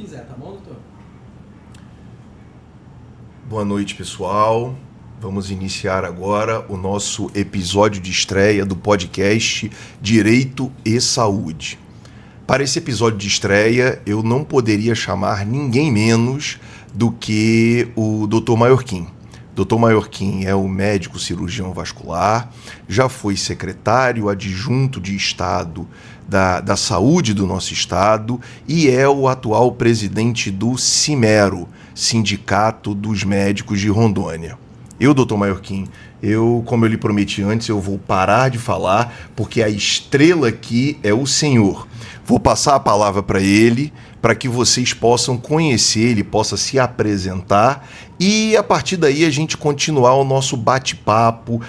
quiser, tá bom, doutor? Boa noite, pessoal. Vamos iniciar agora o nosso episódio de estreia do podcast Direito e Saúde. Para esse episódio de estreia, eu não poderia chamar ninguém menos do que o Dr. Maiorquim. Dr. Maiorquim é o médico cirurgião vascular, já foi secretário adjunto de Estado da Saúde do nosso Estado e é o atual presidente do Simero, Sindicato dos Médicos de Rondônia. Eu, Dr. Maiorquim, como eu lhe prometi antes, eu vou parar de falar, porque a estrela aqui é o senhor. Vou passar a palavra para ele, para que vocês possam conhecer, ele possa se apresentar e a partir daí a gente continuar o nosso bate-papo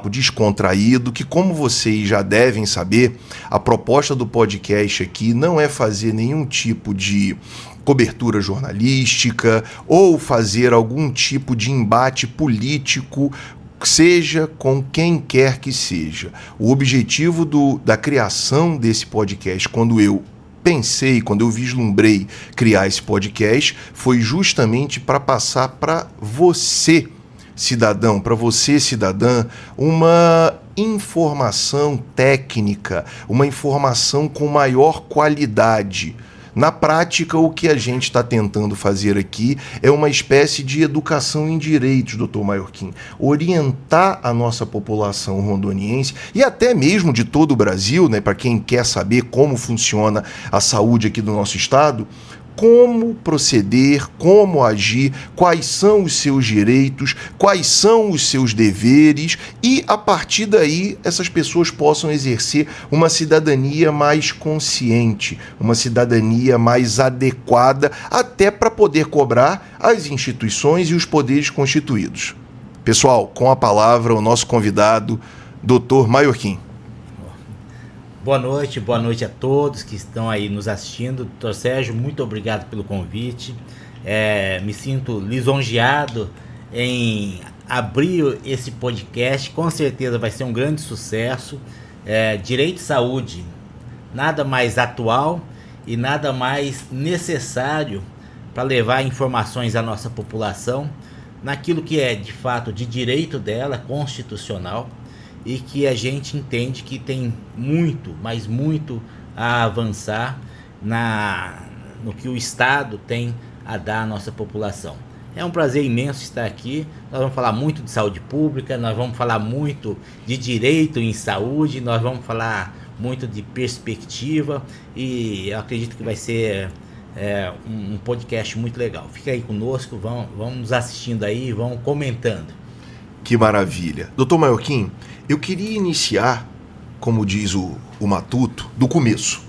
descontraído, que como vocês já devem saber, a proposta do podcast aqui não é fazer nenhum tipo de cobertura jornalística ou fazer algum tipo de embate político, seja com quem quer que seja. O objetivo da criação desse podcast, quando eu vislumbrei criar esse podcast, foi justamente para passar para você, cidadão, para você, cidadã, uma informação técnica, uma informação com maior qualidade. Na prática, o que a gente está tentando fazer aqui é uma espécie de educação em direitos, Dr. Maiorquim. Orientar a nossa população rondoniense e até mesmo de todo o Brasil, né, para quem quer saber como funciona a saúde aqui do nosso estado, como proceder, como agir, quais são os seus direitos, quais são os seus deveres e, a partir daí, essas pessoas possam exercer uma cidadania mais consciente, uma cidadania mais adequada, até para poder cobrar as instituições e os poderes constituídos. Pessoal, com a palavra o nosso convidado, Dr. Maiorquim. Boa noite a todos que estão aí nos assistindo. Dr. Sérgio, muito obrigado pelo convite. Me sinto lisonjeado em abrir esse podcast. Com certeza vai ser um grande sucesso. Direito e saúde, nada mais atual e nada mais necessário para levar informações à nossa população naquilo que é de fato de direito dela, constitucional, e que a gente entende que tem muito, mas muito a avançar no que o Estado tem a dar à nossa população. É um prazer imenso estar aqui. Nós vamos falar muito de saúde pública, nós vamos falar muito de direito em saúde, nós vamos falar muito de perspectiva e eu acredito que vai ser um podcast muito legal. Fica aí conosco, vamos nos assistindo aí, vamos comentando. Que maravilha. Dr. Maiorquim, eu queria iniciar, como diz o Matuto, do começo.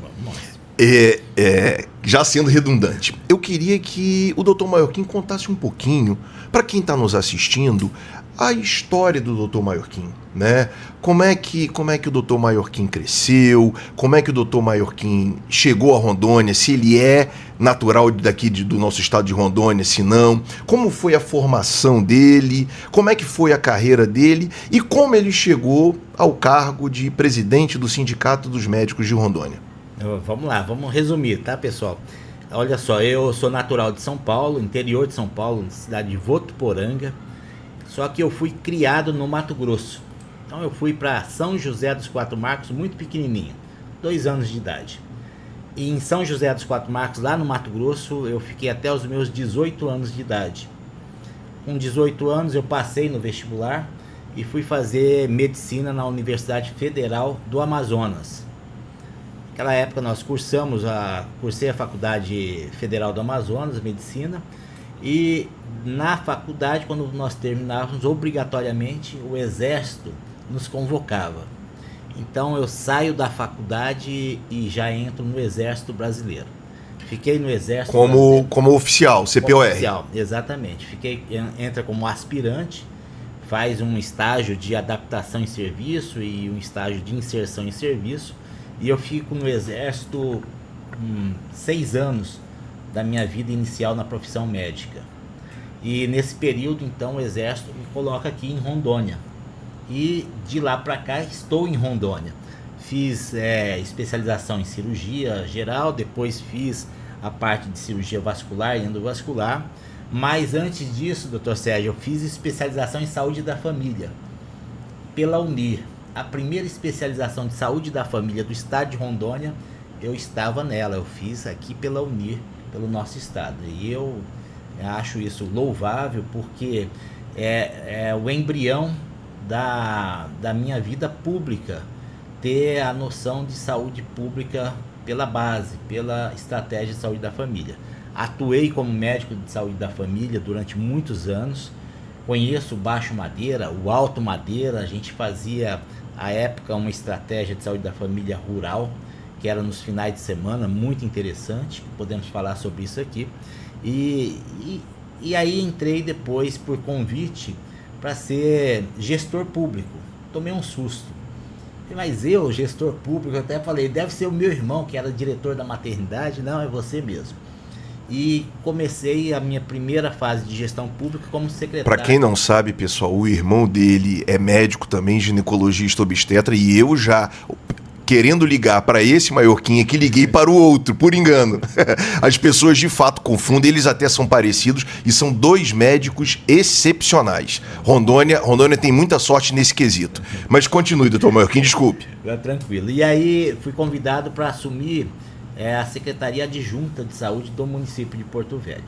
Já sendo redundante, eu queria que o Dr. Maiorquim contasse um pouquinho, para quem está nos assistindo, a história do Dr. Maiorquim, né? Como é que o Dr. Maiorquim cresceu, como é que o Dr. Maiorquim chegou a Rondônia, se ele é natural daqui do nosso estado de Rondônia, se não, como foi a formação dele, como é que foi a carreira dele e como ele chegou ao cargo de presidente do Sindicato dos Médicos de Rondônia. Vamos lá, vamos resumir, tá, pessoal? Olha só, eu sou natural de São Paulo, interior de São Paulo, cidade de Votuporanga. Só que eu fui criado no Mato Grosso. Então eu fui para São José dos Quatro Marcos muito pequenininho, 2 anos de idade. E em São José dos Quatro Marcos, lá no Mato Grosso, eu fiquei até os meus 18 anos de idade. Com 18 anos eu passei no vestibular e fui fazer medicina na Universidade Federal do Amazonas. Naquela época nós cursei a Faculdade Federal do Amazonas, medicina, e na faculdade, quando nós terminávamos, obrigatoriamente o Exército nos convocava. Então eu saio da faculdade e já entro no Exército Brasileiro. Fiquei no Exército como oficial, CPOR. Como oficial, exatamente. Entra como aspirante, faz um estágio de adaptação em serviço e um estágio de inserção em serviço. E eu fico no Exército 6 anos da minha vida inicial na profissão médica. E nesse período, então, o Exército me coloca aqui em Rondônia. E de lá para cá estou em Rondônia. Fiz especialização em cirurgia geral, depois fiz a parte de cirurgia vascular e endovascular. Mas antes disso, doutor Sérgio, eu fiz especialização em saúde da família pela UNIR. A primeira especialização de saúde da família do estado de Rondônia, eu estava nela, eu fiz aqui pela UNIR, pelo nosso estado. E eu acho isso louvável, porque é o embrião da minha vida pública, ter a noção de saúde pública pela base, pela estratégia de saúde da família. Atuei como médico de saúde da família durante muitos anos, conheço o Baixo Madeira, o Alto Madeira. A gente fazia, à época, uma estratégia de saúde da família rural, que era nos finais de semana, muito interessante, podemos falar sobre isso aqui. E aí entrei depois por convite para ser gestor público. Tomei um susto. Mas eu, gestor público, até falei, deve ser o meu irmão que era diretor da maternidade. Não, é você mesmo. E comecei a minha primeira fase de gestão pública como secretário. Para quem não sabe, pessoal, o irmão dele é médico também, ginecologista obstetra, e eu já, querendo ligar para esse Maiorquim aqui, liguei para o outro, por engano. As pessoas de fato confundem, eles até são parecidos e são dois médicos excepcionais. Rondônia tem muita sorte nesse quesito. Mas continue, doutor Maiorquim, desculpe. Tranquilo. E aí fui convidado para assumir a Secretaria Adjunta de Saúde do município de Porto Velho.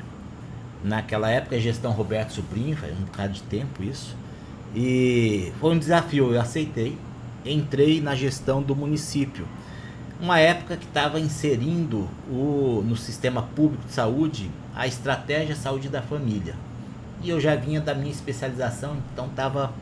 Naquela época, a gestão Roberto Sobrinho, faz um bocado de tempo isso, e foi um desafio, eu aceitei, entrei na gestão do município. Uma época que estava inserindo no sistema público de saúde a estratégia saúde da família. E eu já vinha da minha especialização, então estava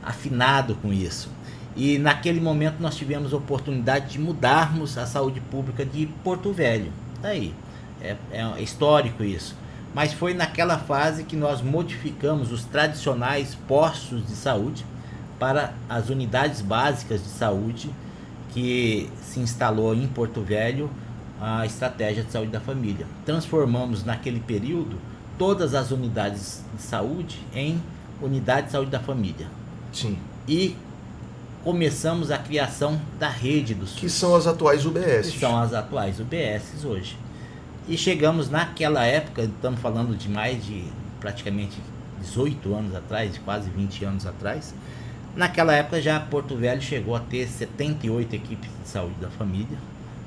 afinado com isso. E naquele momento nós tivemos a oportunidade de mudarmos a saúde pública de Porto Velho. Daí, é histórico isso. Mas foi naquela fase que nós modificamos os tradicionais postos de saúde para as unidades básicas de saúde, que se instalou em Porto Velho a estratégia de saúde da família. Transformamos naquele período todas as unidades de saúde em unidade de saúde da família. Sim. E começamos a criação da rede do SUS. Que são as atuais UBS. Que são as atuais UBS hoje. E chegamos naquela época, estamos falando de mais de praticamente 18 anos atrás, quase 20 anos atrás. Naquela época já Porto Velho chegou a ter 78 equipes de saúde da família,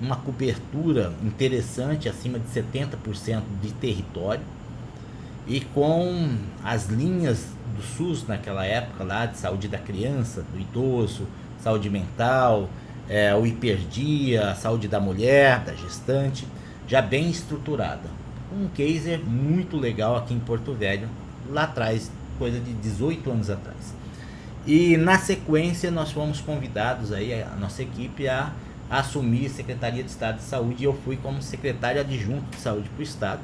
uma cobertura interessante, acima de 70% de território, e com as linhas do SUS naquela época lá, de saúde da criança, do idoso, saúde mental, o hiperdia, a saúde da mulher, da gestante, já bem estruturada. Um case muito legal aqui em Porto Velho, lá atrás, coisa de 18 anos atrás. E na sequência nós fomos convidados aí, a nossa equipe, a assumir a Secretaria de Estado de Saúde, e eu fui como secretário adjunto de saúde para o Estado.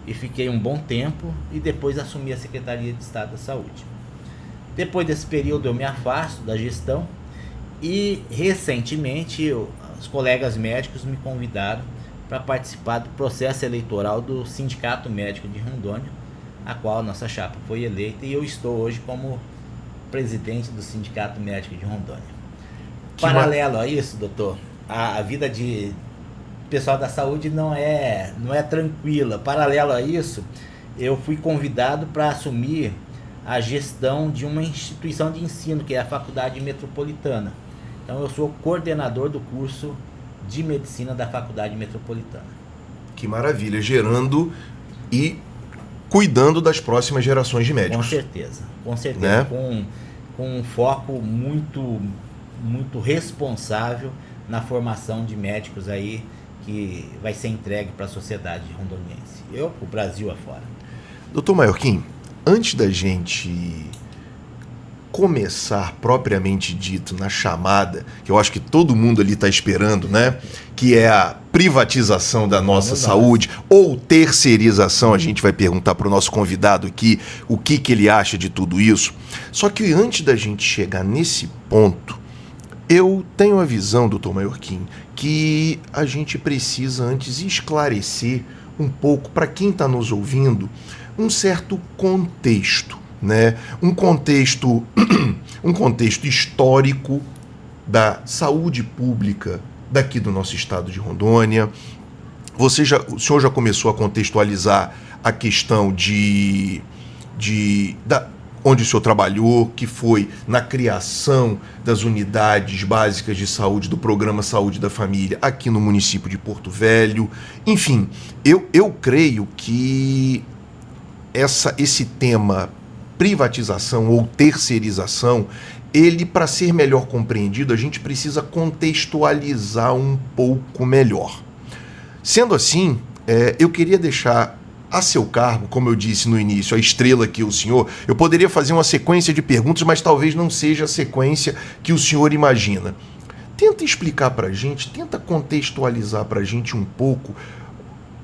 E fiquei um bom tempo e depois assumi a Secretaria de Estado da Saúde. Depois desse período eu me afasto da gestão e recentemente os colegas médicos me convidaram para participar do processo eleitoral do Sindicato Médico de Rondônia, a qual a nossa chapa foi eleita, e eu estou hoje como presidente do Sindicato Médico de Rondônia. Paralelo a isso, doutor, a vida de pessoal da saúde não é tranquila. Paralelo a isso, eu fui convidado para assumir a gestão de uma instituição de ensino, que é a Faculdade Metropolitana. Então eu sou coordenador do curso de medicina da Faculdade Metropolitana. Que maravilha, gerando e cuidando das próximas gerações de médicos. Com certeza, né? Com um foco muito responsável na formação de médicos aí, que vai ser entregue para a sociedade rondoniense, o Brasil afora. Doutor Maiorquim, antes da gente começar propriamente dito na chamada, que eu acho que todo mundo ali está esperando, né? Que é a privatização da nossa saúde ou terceirização. A gente vai perguntar para o nosso convidado aqui o que ele acha de tudo isso. Só que antes da gente chegar nesse ponto, eu tenho a visão, doutor Maiorquim, que a gente precisa antes esclarecer um pouco para quem está nos ouvindo um certo contexto, né? Um contexto histórico da saúde pública daqui do nosso estado de Rondônia. o senhor já começou a contextualizar a questão onde o senhor trabalhou, que foi na criação das unidades básicas de saúde do Programa Saúde da Família aqui no município de Porto Velho. Enfim, eu creio que esse tema privatização ou terceirização, ele, para ser melhor compreendido, a gente precisa contextualizar um pouco melhor. Sendo assim, eu queria deixar a seu cargo, como eu disse no início, a estrela que o senhor... Eu poderia fazer uma sequência de perguntas, mas talvez não seja a sequência que o senhor imagina. Tenta explicar para a gente, tenta contextualizar para a gente um pouco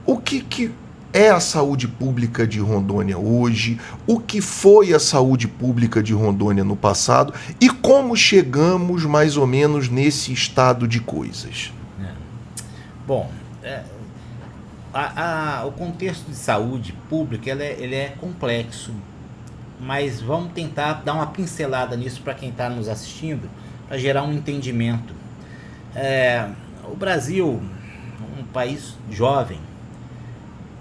o que é a saúde pública de Rondônia hoje, o que foi a saúde pública de Rondônia no passado e como chegamos mais ou menos nesse estado de coisas. Bom, o contexto de saúde pública ele é complexo, mas vamos tentar dar uma pincelada nisso para quem está nos assistindo, para gerar um entendimento. O Brasil, um país jovem,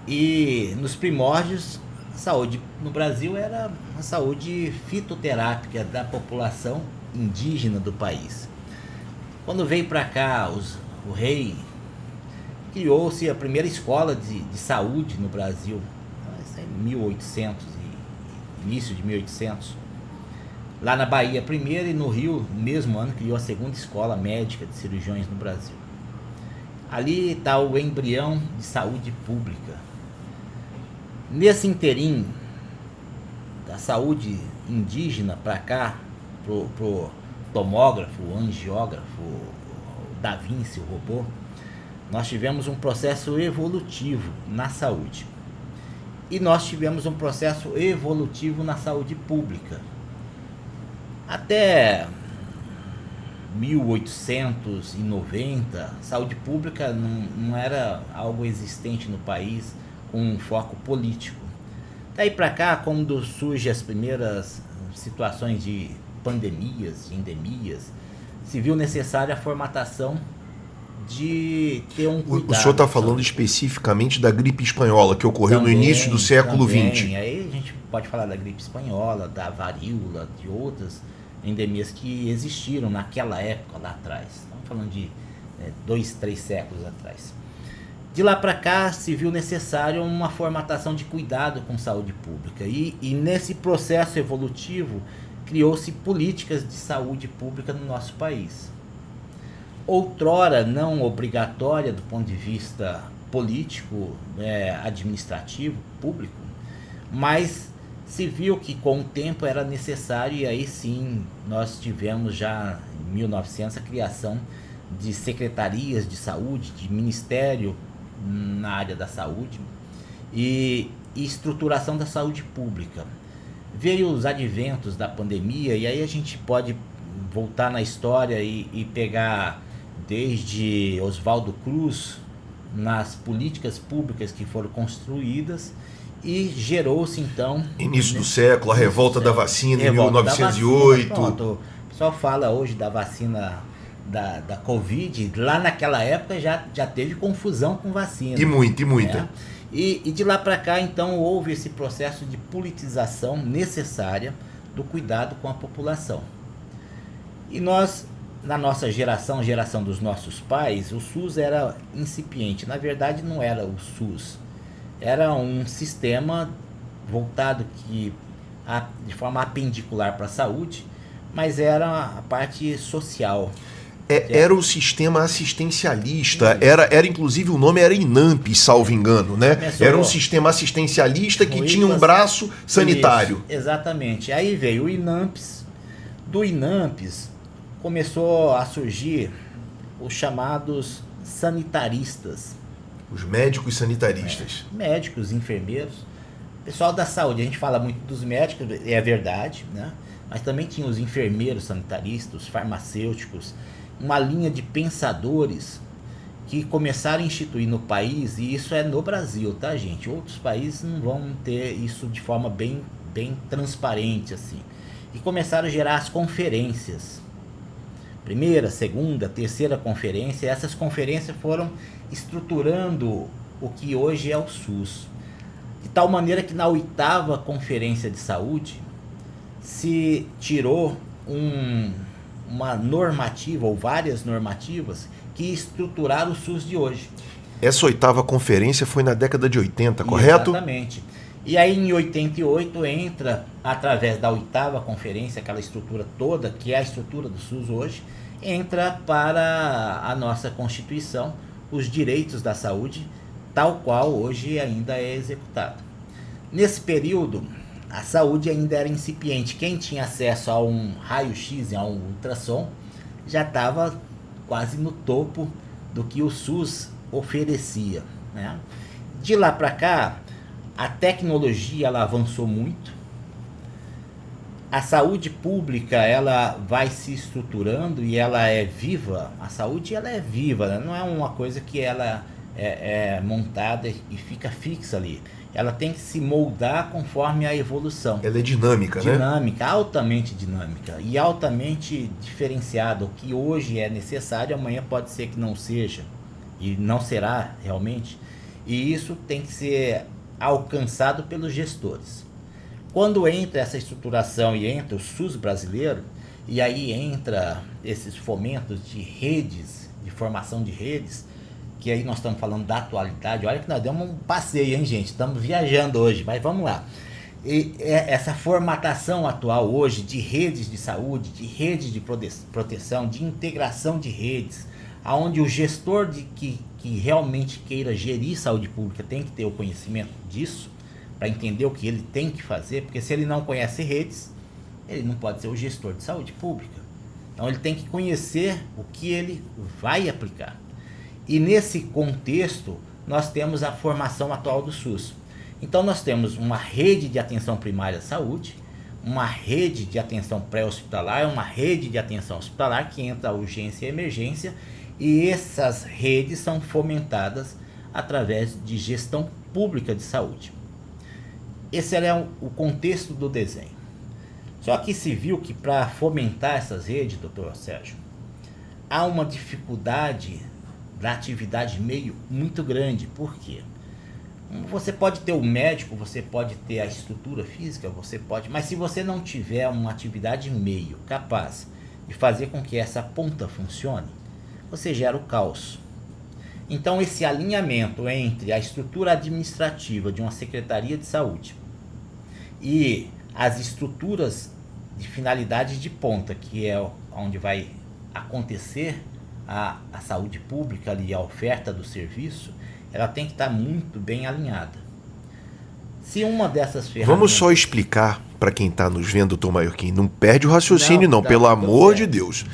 e nos primórdios, a saúde no Brasil era uma saúde fitoterápica da população indígena do país. Quando veio para cá o rei, criou-se a primeira escola de saúde no Brasil, isso é 1800, início de 1800. Lá na Bahia, primeiro, e no Rio, no mesmo ano, criou a segunda escola médica de cirurgiões no Brasil. Ali está o embrião de saúde pública. Nesse interim da saúde indígena para cá, pro tomógrafo, o angiógrafo, o Da Vinci, o robô, nós tivemos um processo evolutivo na saúde. E nós tivemos um processo evolutivo na saúde pública. Até 1890, saúde pública não era algo existente no país com um foco político. Daí para cá, quando surgem as primeiras situações de pandemias, de endemias, se viu necessária a formatação de ter um cuidado. O senhor está falando especificamente da gripe espanhola, que ocorreu no início do século XX. Aí a gente pode falar da gripe espanhola, da varíola, de outras endemias que existiram naquela época lá atrás. Estamos falando de 2, 3 séculos atrás. De lá para cá se viu necessário uma formatação de cuidado com saúde pública e nesse processo evolutivo criou-se políticas de saúde pública no nosso país. Outrora não obrigatória do ponto de vista político, administrativo, público, mas se viu que com o tempo era necessário, e aí sim nós tivemos já em 1900 a criação de secretarias de saúde, de ministério na área da saúde e estruturação da saúde pública. Veio os adventos da pandemia e aí a gente pode voltar na história e pegar desde Oswaldo Cruz nas políticas públicas que foram construídas e gerou-se então... Início do século, a revolta da vacina em 1908. O pessoal fala hoje da vacina da Covid, lá naquela época já teve confusão com vacina. E muita. E de lá para cá, então, houve esse processo de politização necessária do cuidado com a população. E nós, na nossa geração dos nossos pais, o SUS era incipiente. Na verdade, não era o SUS. Era um sistema voltado de forma apendicular para a saúde, mas era a parte social. Era o sistema assistencialista, era inclusive o nome era INAMPS, salvo engano, né? Era um sistema assistencialista que tinha um braço sanitário. Isso, exatamente. Aí veio o INAMPS. Do INAMPS começou a surgir os chamados sanitaristas. Os médicos sanitaristas. Médicos, enfermeiros, pessoal da saúde. A gente fala muito dos médicos, é verdade, né? Mas também tinha os enfermeiros sanitaristas, os farmacêuticos, uma linha de pensadores que começaram a instituir no país, e isso é no Brasil, tá, gente? Outros países não vão ter isso de forma bem transparente, assim. E começaram a gerar as conferências. Primeira, segunda, terceira conferência. Essas conferências foram estruturando o que hoje é o SUS. De tal maneira que na 8ª Conferência de Saúde se tirou uma normativa, ou várias normativas, que estruturaram o SUS de hoje. Essa 8ª conferência foi na década de 80, correto? Exatamente. E aí em 88 entra, através da 8ª conferência, aquela estrutura toda, que é a estrutura do SUS hoje, entra para a nossa Constituição os direitos da saúde, tal qual hoje ainda é executado. Nesse período, a saúde ainda era incipiente. Quem tinha acesso a um raio-x, a um ultrassom, já estava quase no topo do que o SUS oferecia, né? De lá para cá, a tecnologia ela avançou muito, a saúde pública ela vai se estruturando e ela é viva. A saúde ela é viva, né? Não é uma coisa que ela é montada e fica fixa ali. Ela tem que se moldar conforme a evolução. Ela é dinâmica, né? Dinâmica, altamente dinâmica e altamente diferenciada. O que hoje é necessário, amanhã pode ser que não seja e não será realmente. E isso tem que ser alcançado pelos gestores. Quando entra essa estruturação e entra o SUS brasileiro, e aí entra esses fomentos de redes, de formação de redes, que aí nós estamos falando da atualidade. Olha que nós demos um passeio, hein, gente? Estamos viajando hoje, mas vamos lá. E essa formatação atual hoje de redes de saúde, de redes de proteção, de integração de redes, onde o gestor que realmente queira gerir saúde pública tem que ter o conhecimento disso, para entender o que ele tem que fazer, porque se ele não conhece redes, ele não pode ser o gestor de saúde pública. Então ele tem que conhecer o que ele vai aplicar. E nesse contexto, nós temos a formação atual do SUS. Então nós temos uma rede de atenção primária à saúde, uma rede de atenção pré-hospitalar, uma rede de atenção hospitalar que entra a urgência e emergência, e essas redes são fomentadas através de gestão pública de saúde. Esse era o contexto do desenho. Só que se viu que para fomentar essas redes, doutor Sérgio, há uma dificuldade da atividade meio muito grande. Por quê? Você pode ter o médico, você pode ter a estrutura física, você pode, mas se você não tiver uma atividade meio capaz de fazer com que essa ponta funcione, você gera o caos. Então esse alinhamento entre a estrutura administrativa de uma Secretaria de Saúde e as estruturas de finalidade de ponta, que é onde vai acontecer a saúde pública ali, a oferta do serviço, ela tem que estar muito bem alinhada. Se uma dessas ferramentas... Vamos só explicar para quem está nos vendo, doutor Maiorquim, não perde o raciocínio não, pelo amor de Deus.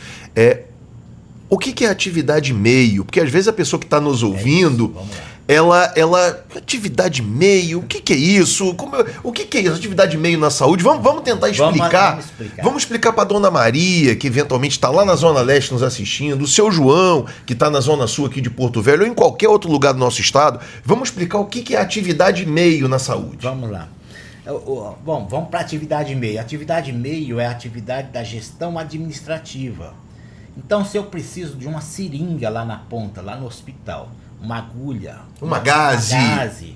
O que é atividade meio? Porque às vezes a pessoa que está nos ouvindo, ela atividade meio, o que é isso? O que é isso? Atividade meio na saúde? Vamos tentar explicar. Vamos explicar para a dona Maria, que eventualmente está lá na Zona Leste nos assistindo, o seu João, que está na Zona Sul aqui de Porto Velho, ou em qualquer outro lugar do nosso estado. Vamos explicar o que é atividade meio na saúde. Vamos lá. Bom, vamos para atividade meio. Atividade meio é a atividade da gestão administrativa. Então, se eu preciso de uma seringa lá na ponta, lá no hospital, uma agulha, uma gaze,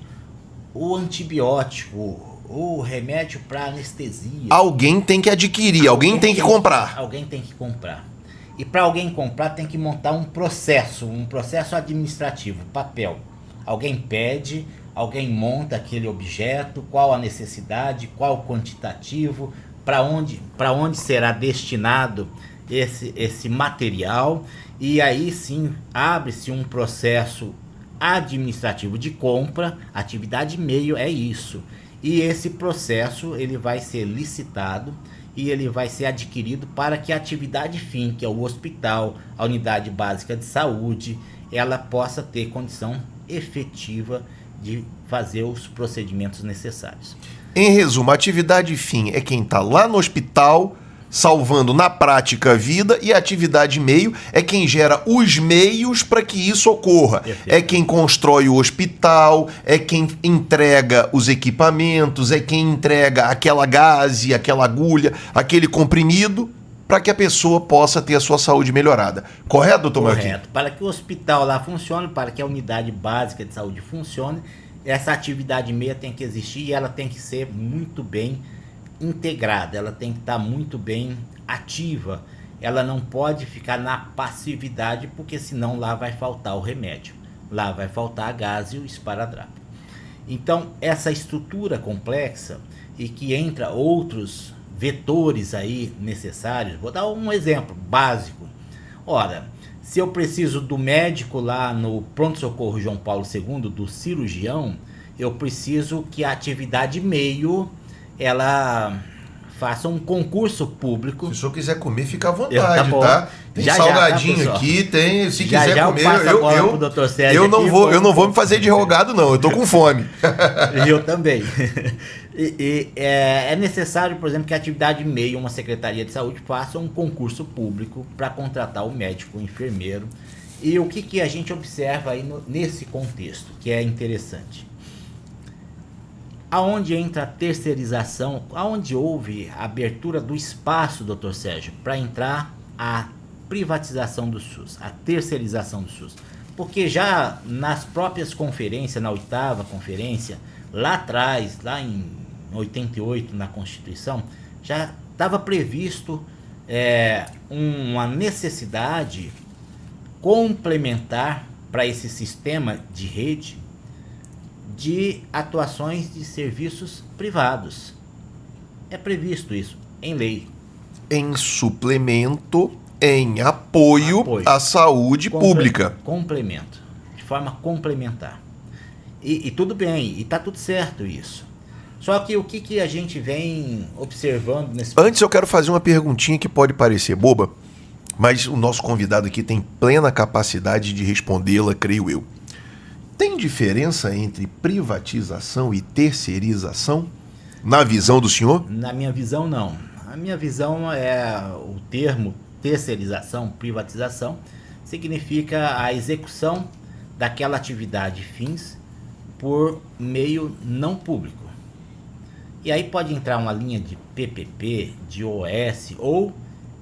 o antibiótico, o remédio para anestesia. Alguém tem que adquirir, alguém tem que comprar. Alguém tem que comprar. E para alguém comprar, tem que montar um processo administrativo, papel. Alguém pede, alguém monta aquele objeto, qual a necessidade, qual o quantitativo, para onde será destinado esse material, e aí sim abre-se um processo administrativo de compra. Atividade meio é isso, e esse processo ele vai ser licitado e ele vai ser adquirido para que a atividade fim, que é o hospital, a unidade básica de saúde, ela possa ter condição efetiva de fazer os procedimentos necessários. Em resumo, a atividade fim é quem está lá no hospital salvando na prática a vida, e a atividade meio é quem gera os meios para que isso ocorra. É quem constrói o hospital, é quem entrega os equipamentos, é quem entrega aquela gaze, aquela agulha, aquele comprimido. para que a pessoa possa ter a sua saúde melhorada. Correto, doutor Marquinhos? Correto. Para que o hospital lá funcione, para que a unidade básica de saúde funcione, essa atividade meia tem que existir e ela tem que ser muito bem integrada, ela tem que estar muito bem ativa. Ela não pode ficar na passividade, porque senão lá vai faltar o remédio, lá vai faltar a gás e o esparadrapo. Então, essa estrutura complexa e que entra outros vetores aí necessários, vou dar um exemplo básico. Ora, se eu preciso do médico lá no pronto-socorro João Paulo II, do cirurgião, eu preciso que a atividade meio, ela faça um concurso público. Se o senhor quiser comer, fica à vontade, tá? Tem Já, salgadinho tá, aqui, tem. Se já, quiser já comer, eu não vou me fazer de rogado, não. Eu tô com fome. Eu também. É necessário, por exemplo, que a atividade meio, uma secretaria de saúde, faça um concurso público para contratar o médico, o enfermeiro. E o que a gente observa aí nesse contexto, que é interessante? Aonde entra a terceirização, aonde houve a abertura do espaço, doutor Sérgio, para entrar a privatização do SUS, a terceirização do SUS. Porque já nas próprias conferências, na 8ª conferência, lá atrás, lá em 88, na Constituição, já estava previsto uma necessidade complementar para esse sistema de rede de atuações de serviços privados. É previsto isso em lei. Em suplemento, em apoio à saúde pública. Complemento, de forma complementar. E tudo bem, e está tudo certo isso. Só que o que a gente vem observando nesse... Antes eu quero fazer uma perguntinha que pode parecer boba, mas o nosso convidado aqui tem plena capacidade de respondê-la, creio eu. Tem diferença entre privatização e terceirização? Na visão do senhor? Na minha visão, não. A minha visão é o termo terceirização, privatização, significa a execução daquela atividade fins por meio não público. E aí pode entrar uma linha de PPP, de OS ou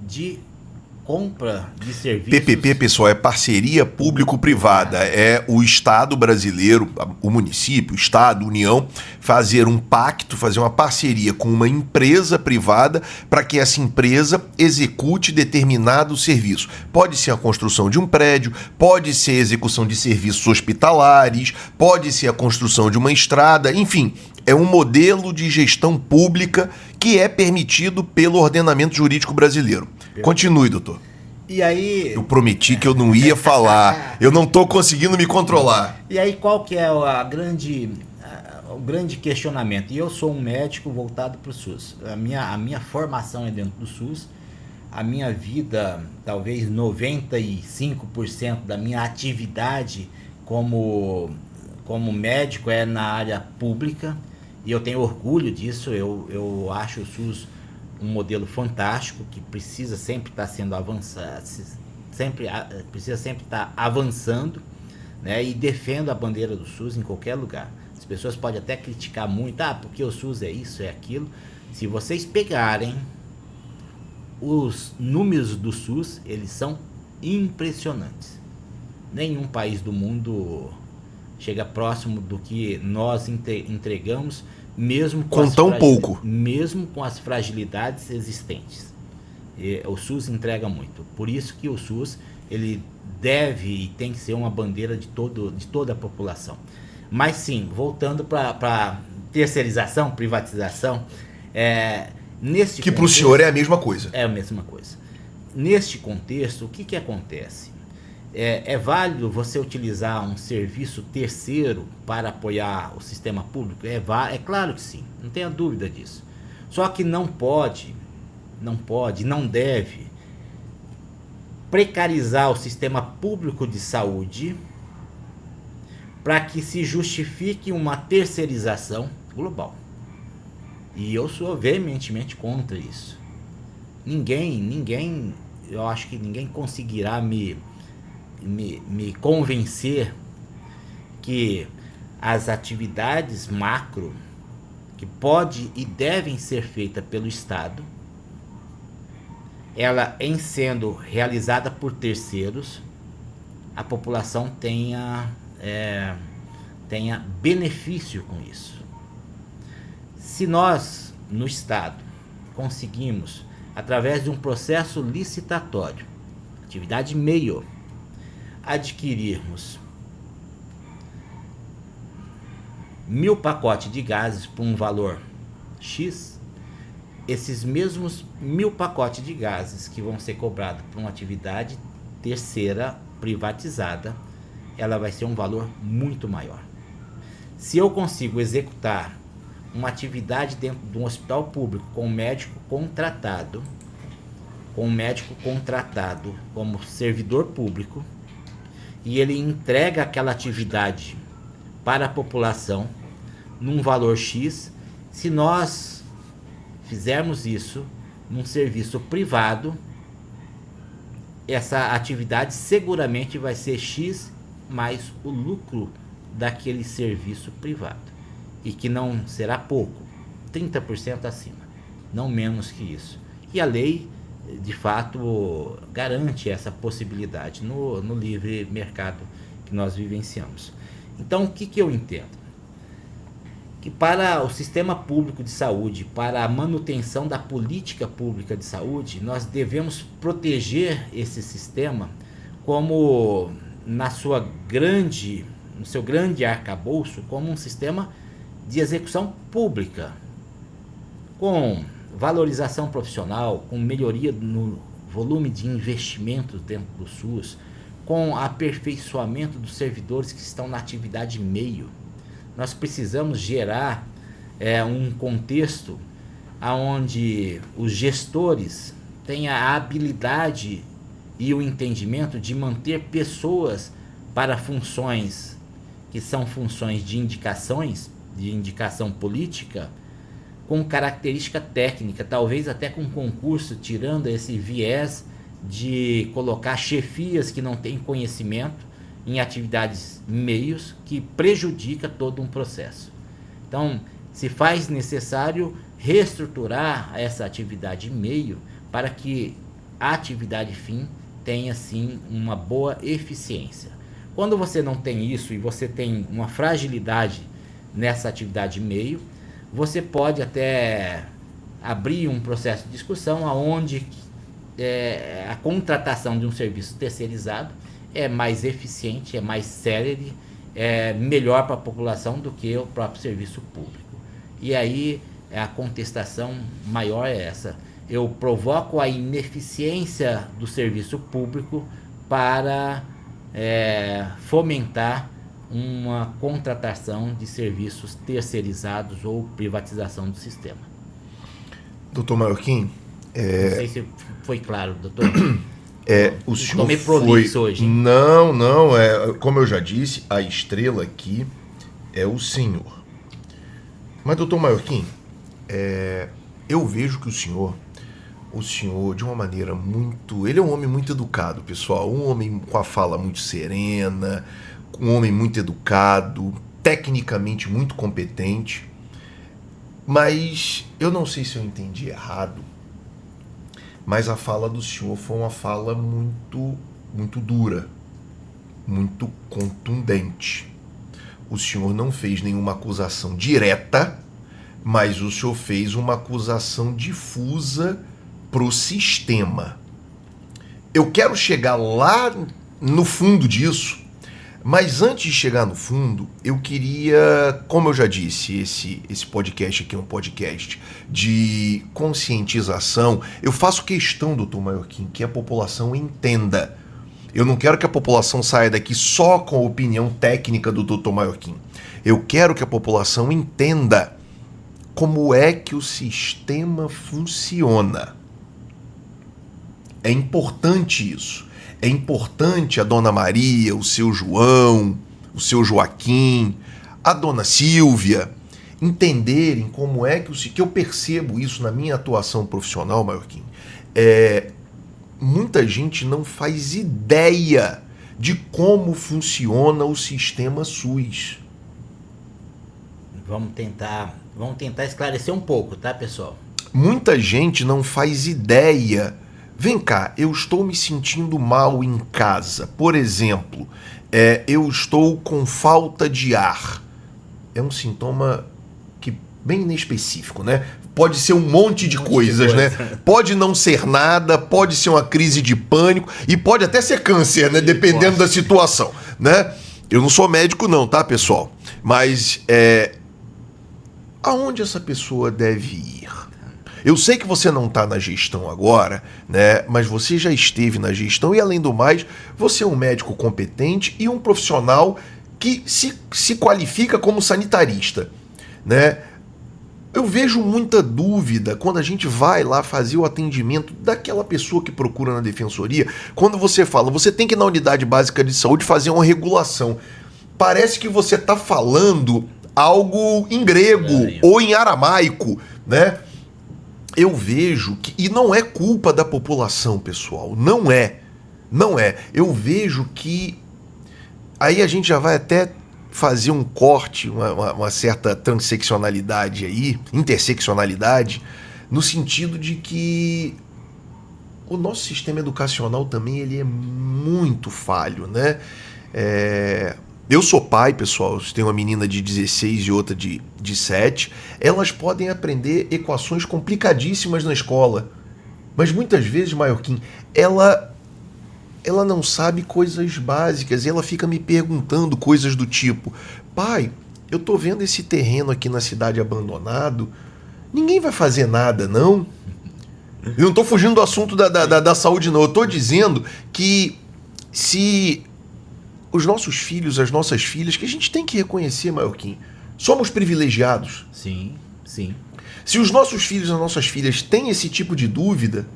de compra de serviços. PPP, pessoal, é parceria público-privada. É o Estado brasileiro, o município, o Estado, a União, fazer um pacto, fazer uma parceria com uma empresa privada para que essa empresa execute determinado serviço. Pode ser a construção de um prédio, pode ser a execução de serviços hospitalares, pode ser a construção de uma estrada, enfim, é um modelo de gestão pública que é permitido pelo ordenamento jurídico brasileiro. Continue, doutor. E aí... Eu prometi que eu não ia falar. Eu não estou conseguindo me controlar. E aí qual que é o grande questionamento? E eu sou um médico voltado para o SUS. A minha formação é dentro do SUS. A minha vida, talvez 95% da minha atividade como médico é na área pública. E eu tenho orgulho disso. Eu acho o SUS um modelo fantástico que precisa sempre estar sendo avançado, precisa sempre estar avançando, né? E defendo a bandeira do SUS em qualquer lugar. As pessoas podem até criticar muito, porque o SUS é isso, é aquilo. Se vocês pegarem os números do SUS, eles são impressionantes. Nenhum país do mundo chega próximo do que nós entregamos, mesmo com tão pouco, mesmo com as fragilidades existentes. O SUS entrega muito. Por isso que o SUS ele deve e tem que ser uma bandeira de toda a população. Mas sim, voltando para terceirização, privatização, que para o senhor é a mesma coisa. É a mesma coisa. Neste contexto, o que acontece? É válido você utilizar um serviço terceiro para apoiar o sistema público? É claro que sim, não tenha dúvida disso. Só que não deve precarizar o sistema público de saúde para que se justifique uma terceirização global. E eu sou veementemente contra isso. Eu acho que ninguém conseguirá me convencer que as atividades macro que pode e devem ser feitas pelo Estado, ela em sendo realizada por terceiros, a população tenha benefício com isso. Se nós, no Estado, conseguimos, através de um processo licitatório, atividade meio, adquirirmos 1.000 pacotes de gases por um valor X, esses mesmos 1.000 pacotes de gases que vão ser cobrados por uma atividade terceira privatizada, ela vai ser um valor muito maior. Se eu consigo executar uma atividade dentro de um hospital público com um médico contratado como servidor público, e ele entrega aquela atividade para a população num valor X, se nós fizermos isso num serviço privado, essa atividade seguramente vai ser X mais o lucro daquele serviço privado, e que não será pouco, 30% acima, não menos que isso. E a lei, de fato, garante essa possibilidade no livre mercado que nós vivenciamos. Então, o que eu entendo? Que para o sistema público de saúde, para a manutenção da política pública de saúde, nós devemos proteger esse sistema como no seu grande arcabouço, como um sistema de execução pública, com valorização profissional, com melhoria no volume de investimentos dentro do SUS, com aperfeiçoamento dos servidores que estão na atividade meio. Nós precisamos gerar um contexto onde os gestores tenham a habilidade e o entendimento de manter pessoas para funções que são funções de indicação política, com característica técnica, talvez até com concurso, tirando esse viés de colocar chefias que não têm conhecimento em atividades meios, que prejudica todo um processo. Então, se faz necessário reestruturar essa atividade meio para que a atividade fim tenha, sim, uma boa eficiência. Quando você não tem isso e você tem uma fragilidade nessa atividade meio, você pode até abrir um processo de discussão onde a contratação de um serviço terceirizado é mais eficiente, é mais célere, é melhor para a população do que o próprio serviço público. E aí a contestação maior é essa. Eu provoco a ineficiência do serviço público para fomentar uma contratação de serviços terceirizados ou privatização do sistema. Doutor Maiorquim, não sei se foi claro, doutor. O senhor tomei prolixo hoje. Não, como eu já disse, a estrela aqui é o senhor. Mas, doutor Maiorquim, eu vejo que o senhor, de uma maneira muito... Ele é um homem muito educado, pessoal. Um homem com a fala muito serena, um homem muito educado, tecnicamente muito competente. Mas eu não sei se eu entendi errado, mas a fala do senhor foi uma fala muito, muito dura, muito contundente. O senhor não fez nenhuma acusação direta, mas o senhor fez uma acusação difusa para o sistema. Eu quero chegar lá no fundo disso, mas antes de chegar no fundo, eu queria, como eu já disse, esse podcast aqui é um podcast de conscientização. Eu faço questão, doutor Maiorquim, que a população entenda. Eu não quero que a população saia daqui só com a opinião técnica do doutor Maiorquim. Eu quero que a população entenda como é que o sistema funciona. É importante isso. É importante a dona Maria, o seu João, o seu Joaquim, a dona Silvia entenderem como é que eu percebo isso na minha atuação profissional, Maiorquim. Muita gente não faz ideia de como funciona o sistema SUS. Vamos tentar esclarecer um pouco, tá, pessoal? Muita gente não faz ideia Vem cá, eu estou me sentindo mal em casa. Por exemplo, eu estou com falta de ar. É um sintoma que bem inespecífico, né? Pode ser um monte de coisas, né? Pode não ser nada, pode ser uma crise de pânico e pode até ser câncer, né? Dependendo da situação, né? Eu não sou médico não, tá, pessoal? Mas aonde essa pessoa deve ir? Eu sei que você não está na gestão agora, né? Mas você já esteve na gestão e, além do mais, você é um médico competente e um profissional que se qualifica como sanitarista, né? Eu vejo muita dúvida quando a gente vai lá fazer o atendimento daquela pessoa que procura na defensoria, quando você fala, você tem que ir na unidade básica de saúde fazer uma regulação. Parece que você está falando algo em grego ou em aramaico, né? Eu vejo que, e não é culpa da população, pessoal, não é. Eu vejo que aí a gente já vai até fazer um corte, uma certa transeccionalidade aí, interseccionalidade, no sentido de que o nosso sistema educacional também ele é muito falho, né? Eu sou pai, pessoal, tenho uma menina de 16 e outra de 7. Elas podem aprender equações complicadíssimas na escola. Mas muitas vezes, Maiorquim, ela não sabe coisas básicas e ela fica me perguntando coisas do tipo: pai, eu tô vendo esse terreno aqui na cidade abandonado, ninguém vai fazer nada, não? Eu não tô fugindo do assunto da saúde, não. Eu tô dizendo que se os nossos filhos, as nossas filhas, que a gente tem que reconhecer, Maiorquim, somos privilegiados. Sim, sim. Se os nossos filhos e as nossas filhas têm esse tipo de dúvida,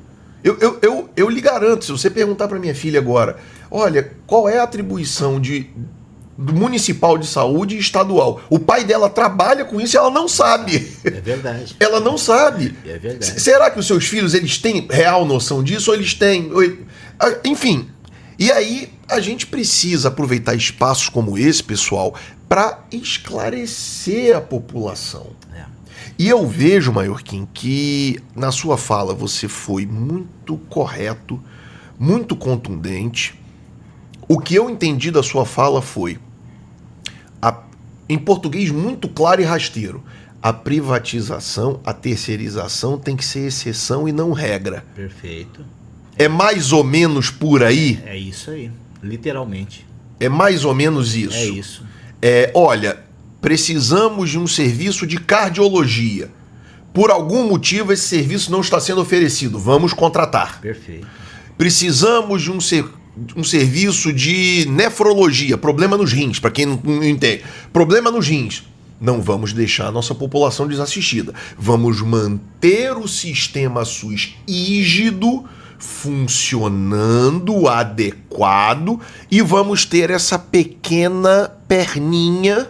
eu lhe garanto, se você perguntar para minha filha agora, olha, qual é a atribuição do municipal de saúde e estadual? O pai dela trabalha com isso e ela não sabe. É verdade. Ela não sabe. É verdade. Será que os seus filhos, eles têm real noção disso ou eles têm? Enfim, e aí a gente precisa aproveitar espaços como esse, pessoal, para esclarecer a população. E eu vejo, Maiorquim, que na sua fala você foi muito correto, muito contundente. O que eu entendi da sua fala foi, em português muito claro e rasteiro, a privatização, a terceirização tem que ser exceção e não regra. Perfeito. É mais ou menos por aí? É isso aí, literalmente. É mais ou menos isso? É isso. Olha, precisamos de um serviço de cardiologia. Por algum motivo esse serviço não está sendo oferecido. Vamos contratar. Perfeito. Precisamos de um serviço de nefrologia. Problema nos rins, para quem não entende. Problema nos rins. Não vamos deixar a nossa população desassistida. Vamos manter o sistema SUS rígido, funcionando, adequado, e vamos ter essa pequena perninha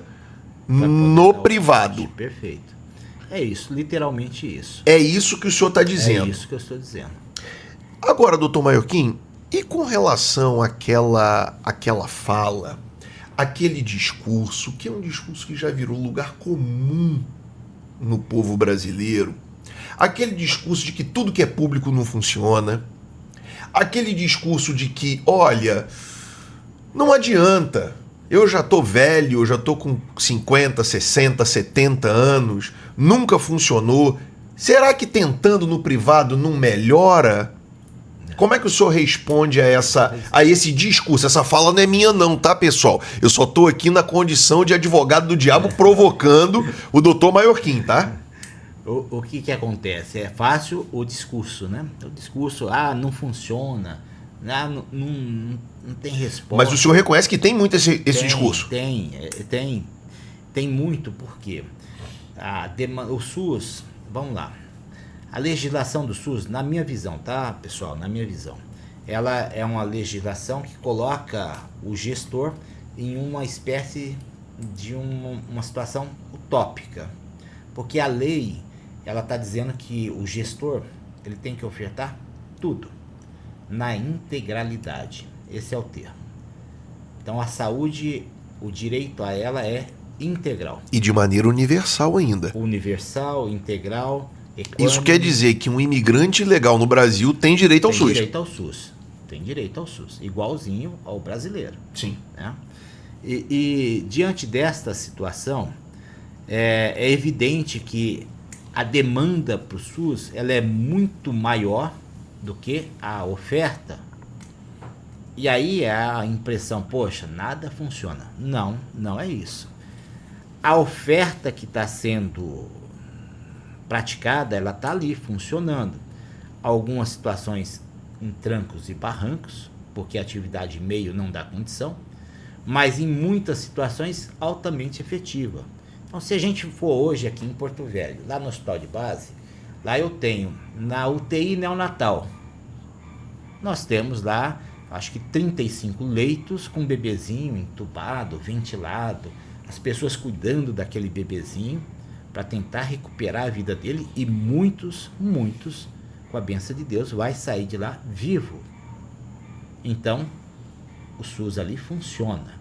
no privado. Perfeito. É isso, literalmente isso. É isso que o senhor está dizendo. É isso que eu estou dizendo. Agora, doutor Maiorquim, e com relação àquela fala, aquele discurso, que é um discurso que já virou lugar comum no povo brasileiro, aquele discurso de que tudo que é público não funciona, aquele discurso de que, olha, não adianta, eu já tô velho, eu já tô com 50, 60, 70 anos, nunca funcionou. Será que tentando no privado não melhora? Como é que o senhor responde a esse discurso? Essa fala não é minha não, tá, pessoal? Eu só tô aqui na condição de advogado do diabo provocando o doutor Maiorquim, tá? O que acontece? É fácil o discurso, né? O discurso, não funciona, não tem resposta. Mas o senhor reconhece que tem muito esse discurso? Tem muito, porque o SUS, vamos lá, a legislação do SUS, na minha visão, tá, pessoal? Na minha visão, ela é uma legislação que coloca o gestor em uma espécie de uma situação utópica, porque a lei, ela está dizendo que o gestor, ele tem que ofertar tudo, na integralidade. Esse é o termo. Então a saúde, o direito a ela é integral. E de maneira universal ainda. Universal, integral, Isso quer dizer que um imigrante ilegal no Brasil tem direito ao SUS. Tem direito ao SUS. Tem direito ao SUS. Igualzinho ao brasileiro. Sim. Né? E diante desta situação, é evidente que a demanda para o SUS ela é muito maior do que a oferta. E aí é a impressão, poxa, nada funciona. Não, não é isso. A oferta que está sendo praticada, ela está ali funcionando. Algumas situações em trancos e barrancos, porque a atividade meio não dá condição, mas em muitas situações altamente efetiva. Então, se a gente for hoje aqui em Porto Velho, lá no hospital de base, lá eu tenho na UTI neonatal, nós temos lá, acho que 35 leitos com bebezinho entubado, ventilado, as pessoas cuidando daquele bebezinho para tentar recuperar a vida dele, e muitos, com a bênção de Deus, vai sair de lá vivo. Então, o SUS ali funciona.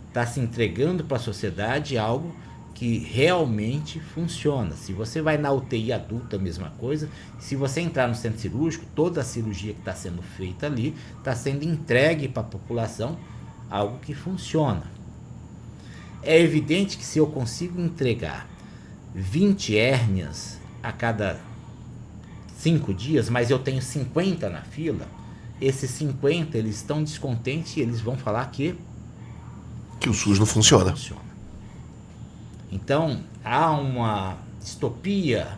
Está se entregando para a sociedade algo que realmente funciona. Se você vai na UTI adulta, a mesma coisa. Se você entrar no centro cirúrgico, toda a cirurgia que está sendo feita ali está sendo entregue para a população, algo que funciona. É evidente que se eu consigo entregar 20 hérnias a cada 5 dias, mas eu tenho 50 na fila, esses 50 eles estão descontentes e eles vão falar que o SUS não funciona. Então, há uma distopia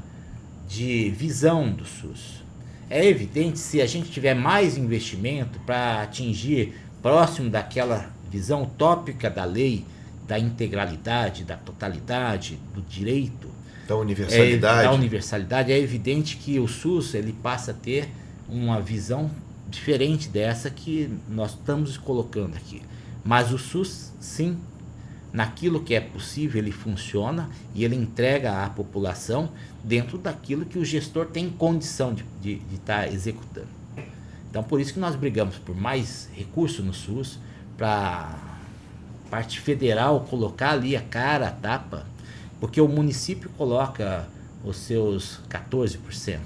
de visão do SUS. É evidente, se a gente tiver mais investimento para atingir próximo daquela visão utópica da lei, da integralidade, da totalidade, do direito, da universalidade, é evidente que o SUS ele passa a ter uma visão diferente dessa que nós estamos colocando aqui. Mas o SUS, sim, naquilo que é possível, ele funciona e ele entrega à população dentro daquilo que o gestor tem condição de estar executando. Então, por isso que nós brigamos por mais recursos no SUS, para a parte federal colocar ali a cara, a tapa, porque o município coloca os seus 14%,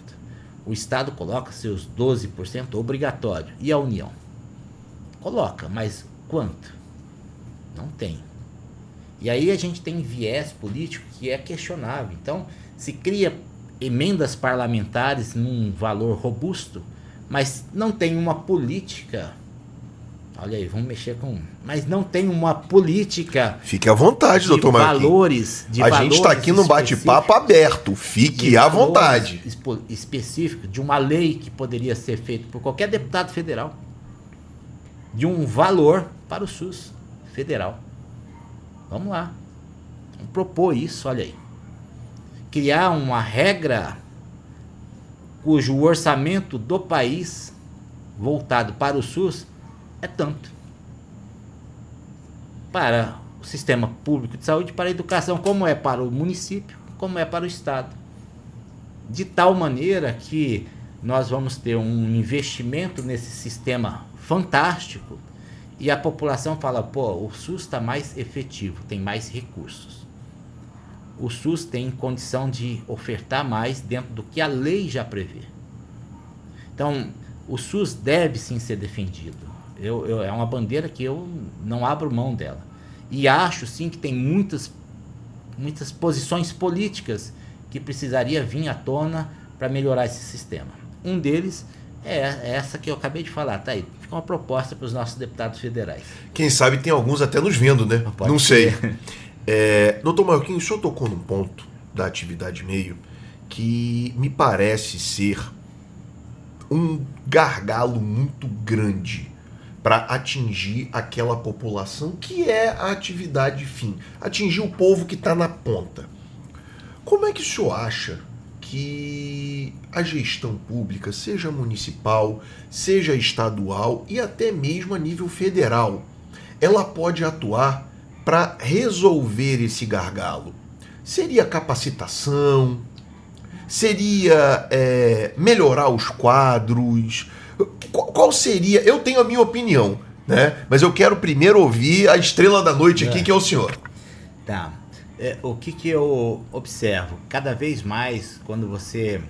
o estado coloca seus 12% obrigatório, e a União? Coloca, mas quanto? Não tem. E aí a gente tem viés político que é questionável. Então, se cria emendas parlamentares num valor robusto, mas não tem uma política. Olha aí, vamos mexer com... Mas não tem uma política... Fique à vontade, doutor Marquinhos. A gente está aqui num bate-papo aberto. Fique à vontade. Específico de uma lei que poderia ser feita por qualquer deputado federal. De um valor para o SUS federal. Vamos lá. Vamos propor isso, olha aí. Criar uma regra cujo orçamento do país voltado para o SUS é tanto. Para o sistema público de saúde, para a educação, como é para o município, como é para o estado. De tal maneira que nós vamos ter um investimento nesse sistema fantástico e a população fala, pô, o SUS está mais efetivo, tem mais recursos. O SUS tem condição de ofertar mais dentro do que a lei já prevê. Então, o SUS deve sim ser defendido. É uma bandeira que eu não abro mão dela. E acho sim que tem muitas posições políticas que precisaria vir à tona para melhorar esse sistema. Um deles é essa que eu acabei de falar, tá aí. Fica uma proposta para os nossos deputados federais. Quem sabe tem alguns até nos vendo, né? Não sei. Doutor Marquinhos, o senhor tocou num ponto da atividade meio que me parece ser um gargalo muito grande para atingir aquela população que é a atividade fim, atingir o povo que está na ponta. Como é que o senhor acha que a gestão pública, seja municipal, seja estadual e até mesmo a nível federal, ela pode atuar para resolver esse gargalo? Seria capacitação? Seria melhorar os quadros? Qual seria? Eu tenho a minha opinião, né? Mas eu quero primeiro ouvir a estrela da noite aqui, que é o senhor. Tá. O que eu observo? Cada vez mais, quando você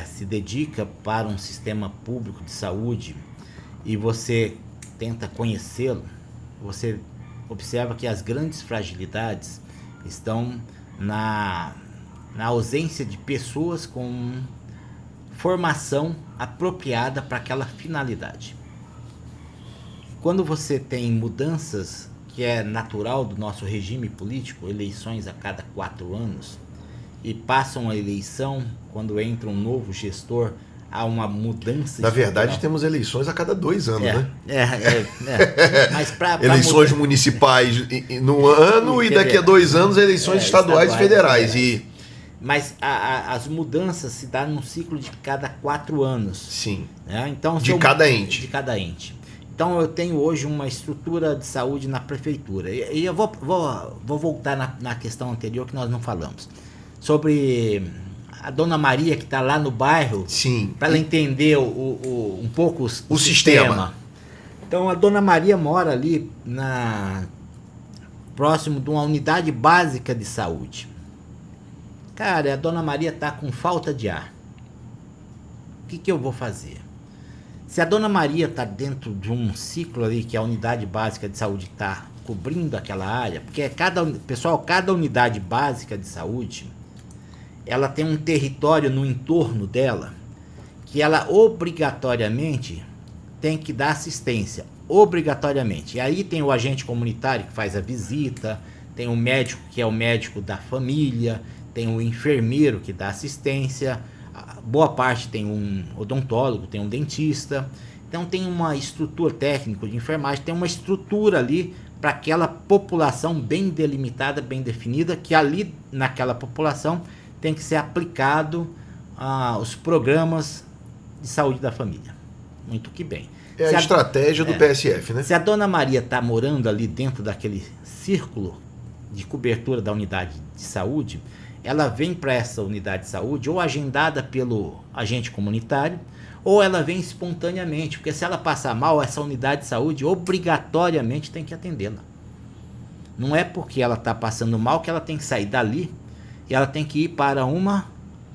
se dedica para um sistema público de saúde e você tenta conhecê-lo, você observa que as grandes fragilidades estão na ausência de pessoas com formação apropriada para aquela finalidade. Quando você tem mudanças, que é natural do nosso regime político, eleições a cada 4 anos, e passam a eleição, quando entra um novo gestor, há uma mudança. Na verdade, temos eleições a cada 2 anos, né? Mas eleições municipais no ano e daqui a 2 anos eleições estaduais e federais. Mas as mudanças se dão num ciclo de cada 4 anos. Sim. Né? Então, de cada ente. De cada ente. Então eu tenho hoje uma estrutura de saúde na prefeitura. E eu vou voltar na questão anterior que nós não falamos. Sobre a Dona Maria que está lá no bairro. Sim. Para ela entender um pouco o sistema. Então a Dona Maria mora ali próximo de uma unidade básica de saúde. Cara, a Dona Maria está com falta de ar. O que eu vou fazer? Se a Dona Maria está dentro de um ciclo ali que a unidade básica de saúde está cobrindo aquela área, porque cada unidade básica de saúde, ela tem um território no entorno dela que ela obrigatoriamente tem que dar assistência, obrigatoriamente. E aí tem o agente comunitário que faz a visita, tem o médico que é o médico da família, tem o enfermeiro que dá assistência, boa parte tem um odontólogo, tem um dentista. Então tem uma estrutura técnica de enfermagem, tem uma estrutura ali para aquela população bem delimitada, bem definida, que ali naquela população tem que ser aplicado os programas de saúde da família. Muito que bem. É a estratégia do PSF, né? Se a Dona Maria está morando ali dentro daquele círculo de cobertura da unidade de saúde, ela vem para essa unidade de saúde ou agendada pelo agente comunitário, ou ela vem espontaneamente, porque se ela passar mal, essa unidade de saúde obrigatoriamente tem que atendê-la. Não é porque ela está passando mal que ela tem que sair dali e ela tem que ir para uma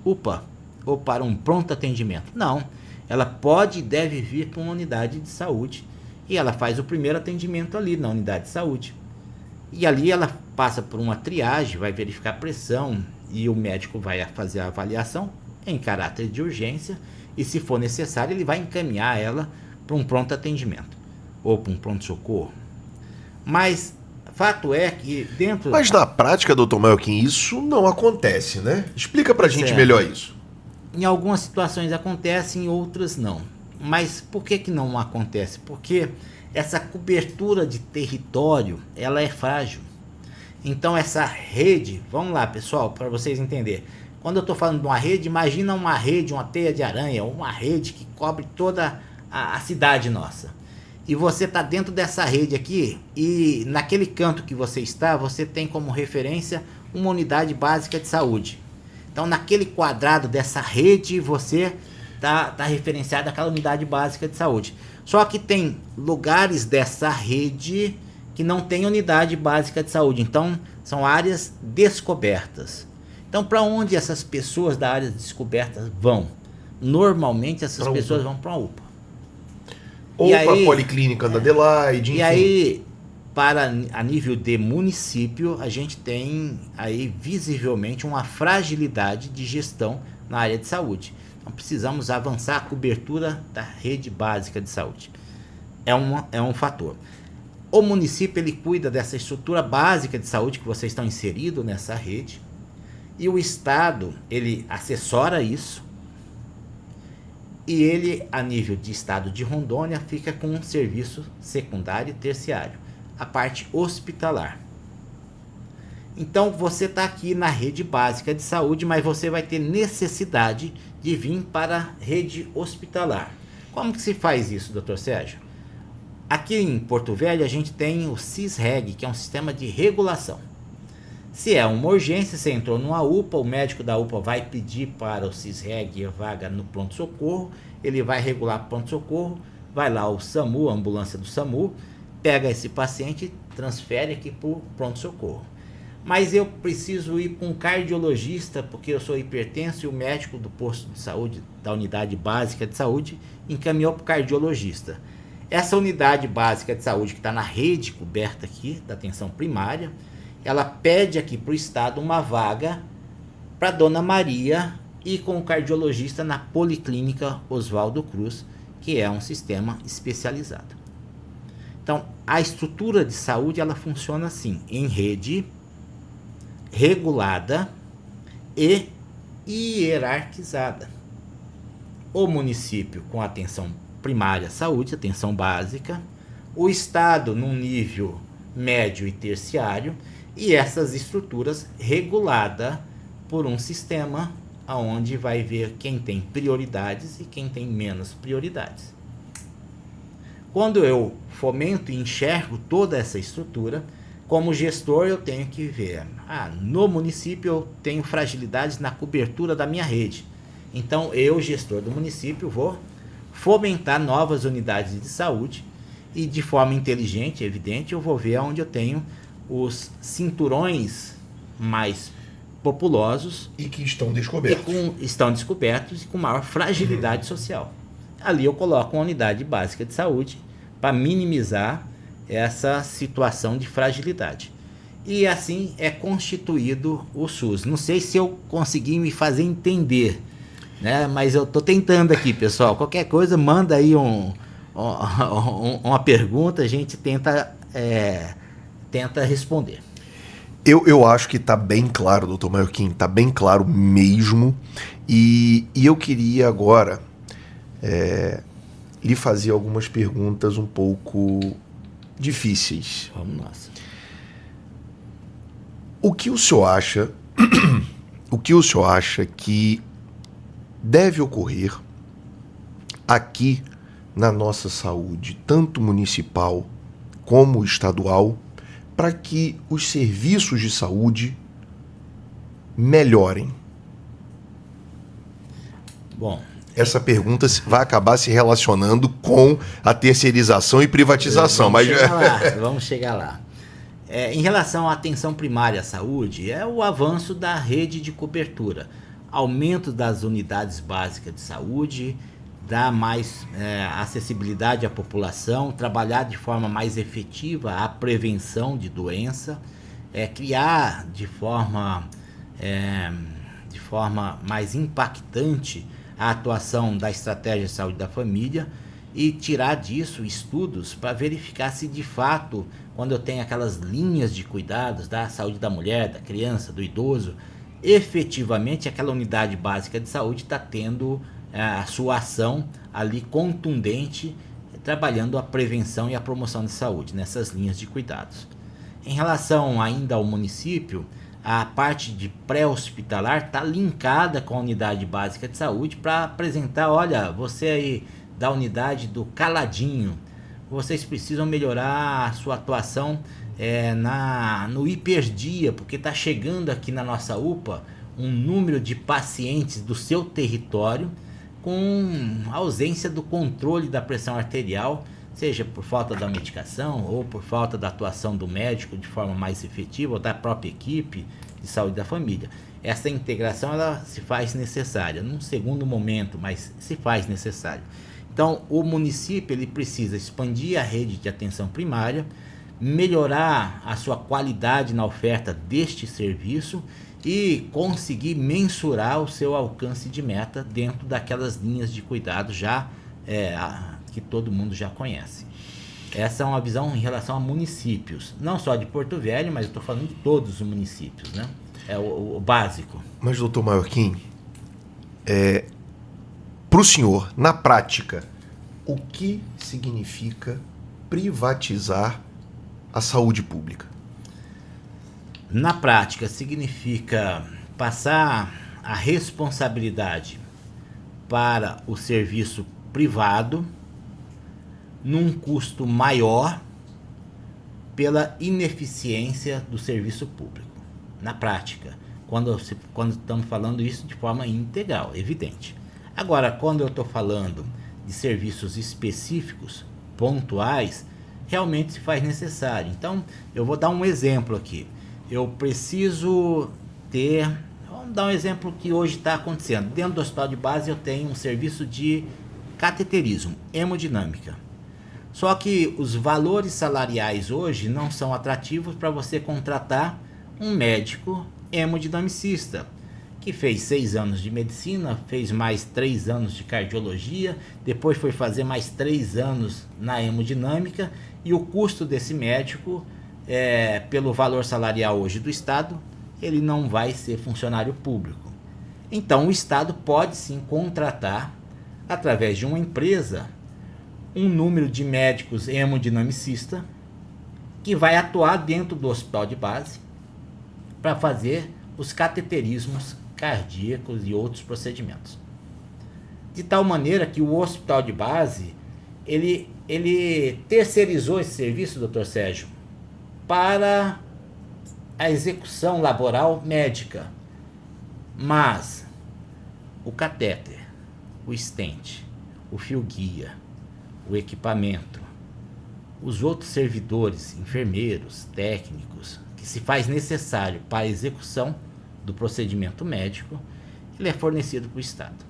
UPA ou para um pronto atendimento. Não, ela pode e deve vir para uma unidade de saúde e ela faz o primeiro atendimento ali na unidade de saúde. E ali ela passa por uma triagem, vai verificar a pressão e o médico vai fazer a avaliação em caráter de urgência e, se for necessário, ele vai encaminhar ela para um pronto atendimento ou para um pronto-socorro. Mas fato é que dentro... Mas na prática, doutor Melkin, isso não acontece, né? Explica pra gente melhor isso. Em algumas situações acontece, em outras não. Mas por que não acontece? Porque essa cobertura de território, ela é frágil. Então essa rede, vamos lá pessoal, para vocês entenderem. Quando eu estou falando de uma rede, imagina uma rede, uma teia de aranha, uma rede que cobre toda a cidade nossa. E você está dentro dessa rede aqui e naquele canto que você está, você tem como referência uma unidade básica de saúde. Então naquele quadrado dessa rede você está referenciado aquela unidade básica de saúde. Só que tem lugares dessa rede que não tem unidade básica de saúde. Então, são áreas descobertas. Então, para onde essas pessoas da área descobertas vão? Normalmente, essas pessoas vão para a UPA. Ou para a Policlínica da Adelaide, enfim. E aí, a nível de município, a gente tem aí visivelmente uma fragilidade de gestão na área de saúde. Então, precisamos avançar a cobertura da rede básica de saúde. É um fator. O município ele cuida dessa estrutura básica de saúde que vocês estão inseridos nessa rede. E o Estado, ele assessora isso. E ele, a nível de Estado de Rondônia, fica com um serviço secundário e terciário. A parte hospitalar. Então, você está aqui na rede básica de saúde, mas você vai ter necessidade de vir para a rede hospitalar. Como que se faz isso, doutor Sérgio? Aqui em Porto Velho a gente tem o CISREG, que é um sistema de regulação. Se é uma urgência, você entrou numa UPA, o médico da UPA vai pedir para o CISREG a vaga no pronto-socorro, ele vai regular o pronto-socorro, vai lá o SAMU, a ambulância do SAMU, pega esse paciente e transfere aqui para o pronto-socorro. mas eu preciso ir para um cardiologista porque eu sou hipertenso e o médico do posto de saúde, da unidade básica de saúde, encaminhou para o cardiologista. Essa unidade básica de saúde que está na rede coberta aqui da atenção primária, ela pede aqui para o estado uma vaga para Dona Maria ir com o cardiologista na Policlínica Oswaldo Cruz, que é um sistema especializado. Então, a estrutura de saúde ela funciona assim, em rede, regulada e hierarquizada. O município com atenção primária saúde, atenção básica, o estado num nível médio e terciário, e essas estruturas reguladas por um sistema onde vai ver quem tem prioridades e quem tem menos prioridades. Quando eu fomento e enxergo toda essa estrutura, como gestor eu tenho que ver, no município eu tenho fragilidades na cobertura da minha rede. Então eu, gestor do município, vou fomentar novas unidades de saúde e de forma inteligente, evidente, eu vou ver onde eu tenho os cinturões mais populosos e que estão descobertos. Estão descobertos e com maior fragilidade social. Ali eu coloco uma unidade básica de saúde para minimizar essa situação de fragilidade. E assim é constituído o SUS. Não sei se eu consegui me fazer entender, né? Mas eu estou tentando aqui, pessoal. Qualquer coisa, manda aí uma pergunta, a gente tenta responder. Eu acho que está bem claro, doutor Maiorquim, está bem claro mesmo. E eu queria agora lhe fazer algumas perguntas um pouco difíceis. Vamos nós. O que o senhor acha que deve ocorrer aqui na nossa saúde, tanto municipal como estadual, para que os serviços de saúde melhorem? Bom, essa pergunta vai acabar se relacionando com a terceirização e privatização. Vamos chegar lá. Em relação à atenção primária à saúde, é o avanço da rede de cobertura, aumento das unidades básicas de saúde, dar mais acessibilidade à população, trabalhar de forma mais efetiva a prevenção de doença, criar de forma mais impactante a atuação da estratégia de saúde da família e tirar disso estudos para verificar se de fato, quando eu tenho aquelas linhas de cuidados da saúde da mulher, da criança, do idoso, efetivamente aquela unidade básica de saúde está tendo a sua ação ali contundente, trabalhando a prevenção e a promoção de saúde nessas linhas de cuidados. Em relação ainda ao município, a parte de pré-hospitalar está linkada com a unidade básica de saúde para apresentar, olha, você aí da unidade do Caladinho, vocês precisam melhorar a sua atuação no hiperdia, porque está chegando aqui na nossa UPA um número de pacientes do seu território com ausência do controle da pressão arterial, seja por falta da medicação ou por falta da atuação do médico de forma mais efetiva ou da própria equipe de saúde da família. Essa integração ela se faz necessária, num segundo momento, mas se faz necessário. Então, o município ele precisa expandir a rede de atenção primária, melhorar a sua qualidade na oferta deste serviço e conseguir mensurar o seu alcance de meta dentro daquelas linhas de cuidado já que todo mundo já conhece. Essa é uma visão em relação a municípios, não só de Porto Velho, mas eu estou falando de todos os municípios, né? É o básico. Mas, doutor Maiorquim, para o senhor, na prática, o que significa privatizar a saúde pública? Na prática, significa passar a responsabilidade para o serviço privado num custo maior pela ineficiência do serviço público. Na prática, quando estamos falando isso de forma integral, evidente. Agora, quando eu estou falando de serviços específicos, pontuais, realmente se faz necessário. Então, eu vou dar um exemplo aqui. eu preciso ter... Vamos dar um exemplo que hoje está acontecendo. Dentro do hospital de base eu tenho um serviço de cateterismo, hemodinâmica. Só que os valores salariais hoje não são atrativos para você contratar um médico hemodinamicista, que fez 6 anos de medicina, fez mais 3 anos de cardiologia, depois foi fazer mais 3 anos na hemodinâmica, e o custo desse médico, pelo valor salarial hoje do Estado, ele não vai ser funcionário público. Então o Estado pode sim contratar, através de uma empresa, um número de médicos hemodinamicistas que vai atuar dentro do hospital de base para fazer os cateterismos cardíacos e outros procedimentos. De tal maneira que o hospital de base, ele terceirizou esse serviço, Dr. Sérgio, para a execução laboral médica. Mas o catéter, o stent, o fio-guia, o equipamento, os outros servidores, enfermeiros, técnicos, que se faz necessário para a execução do procedimento médico, ele é fornecido para o Estado.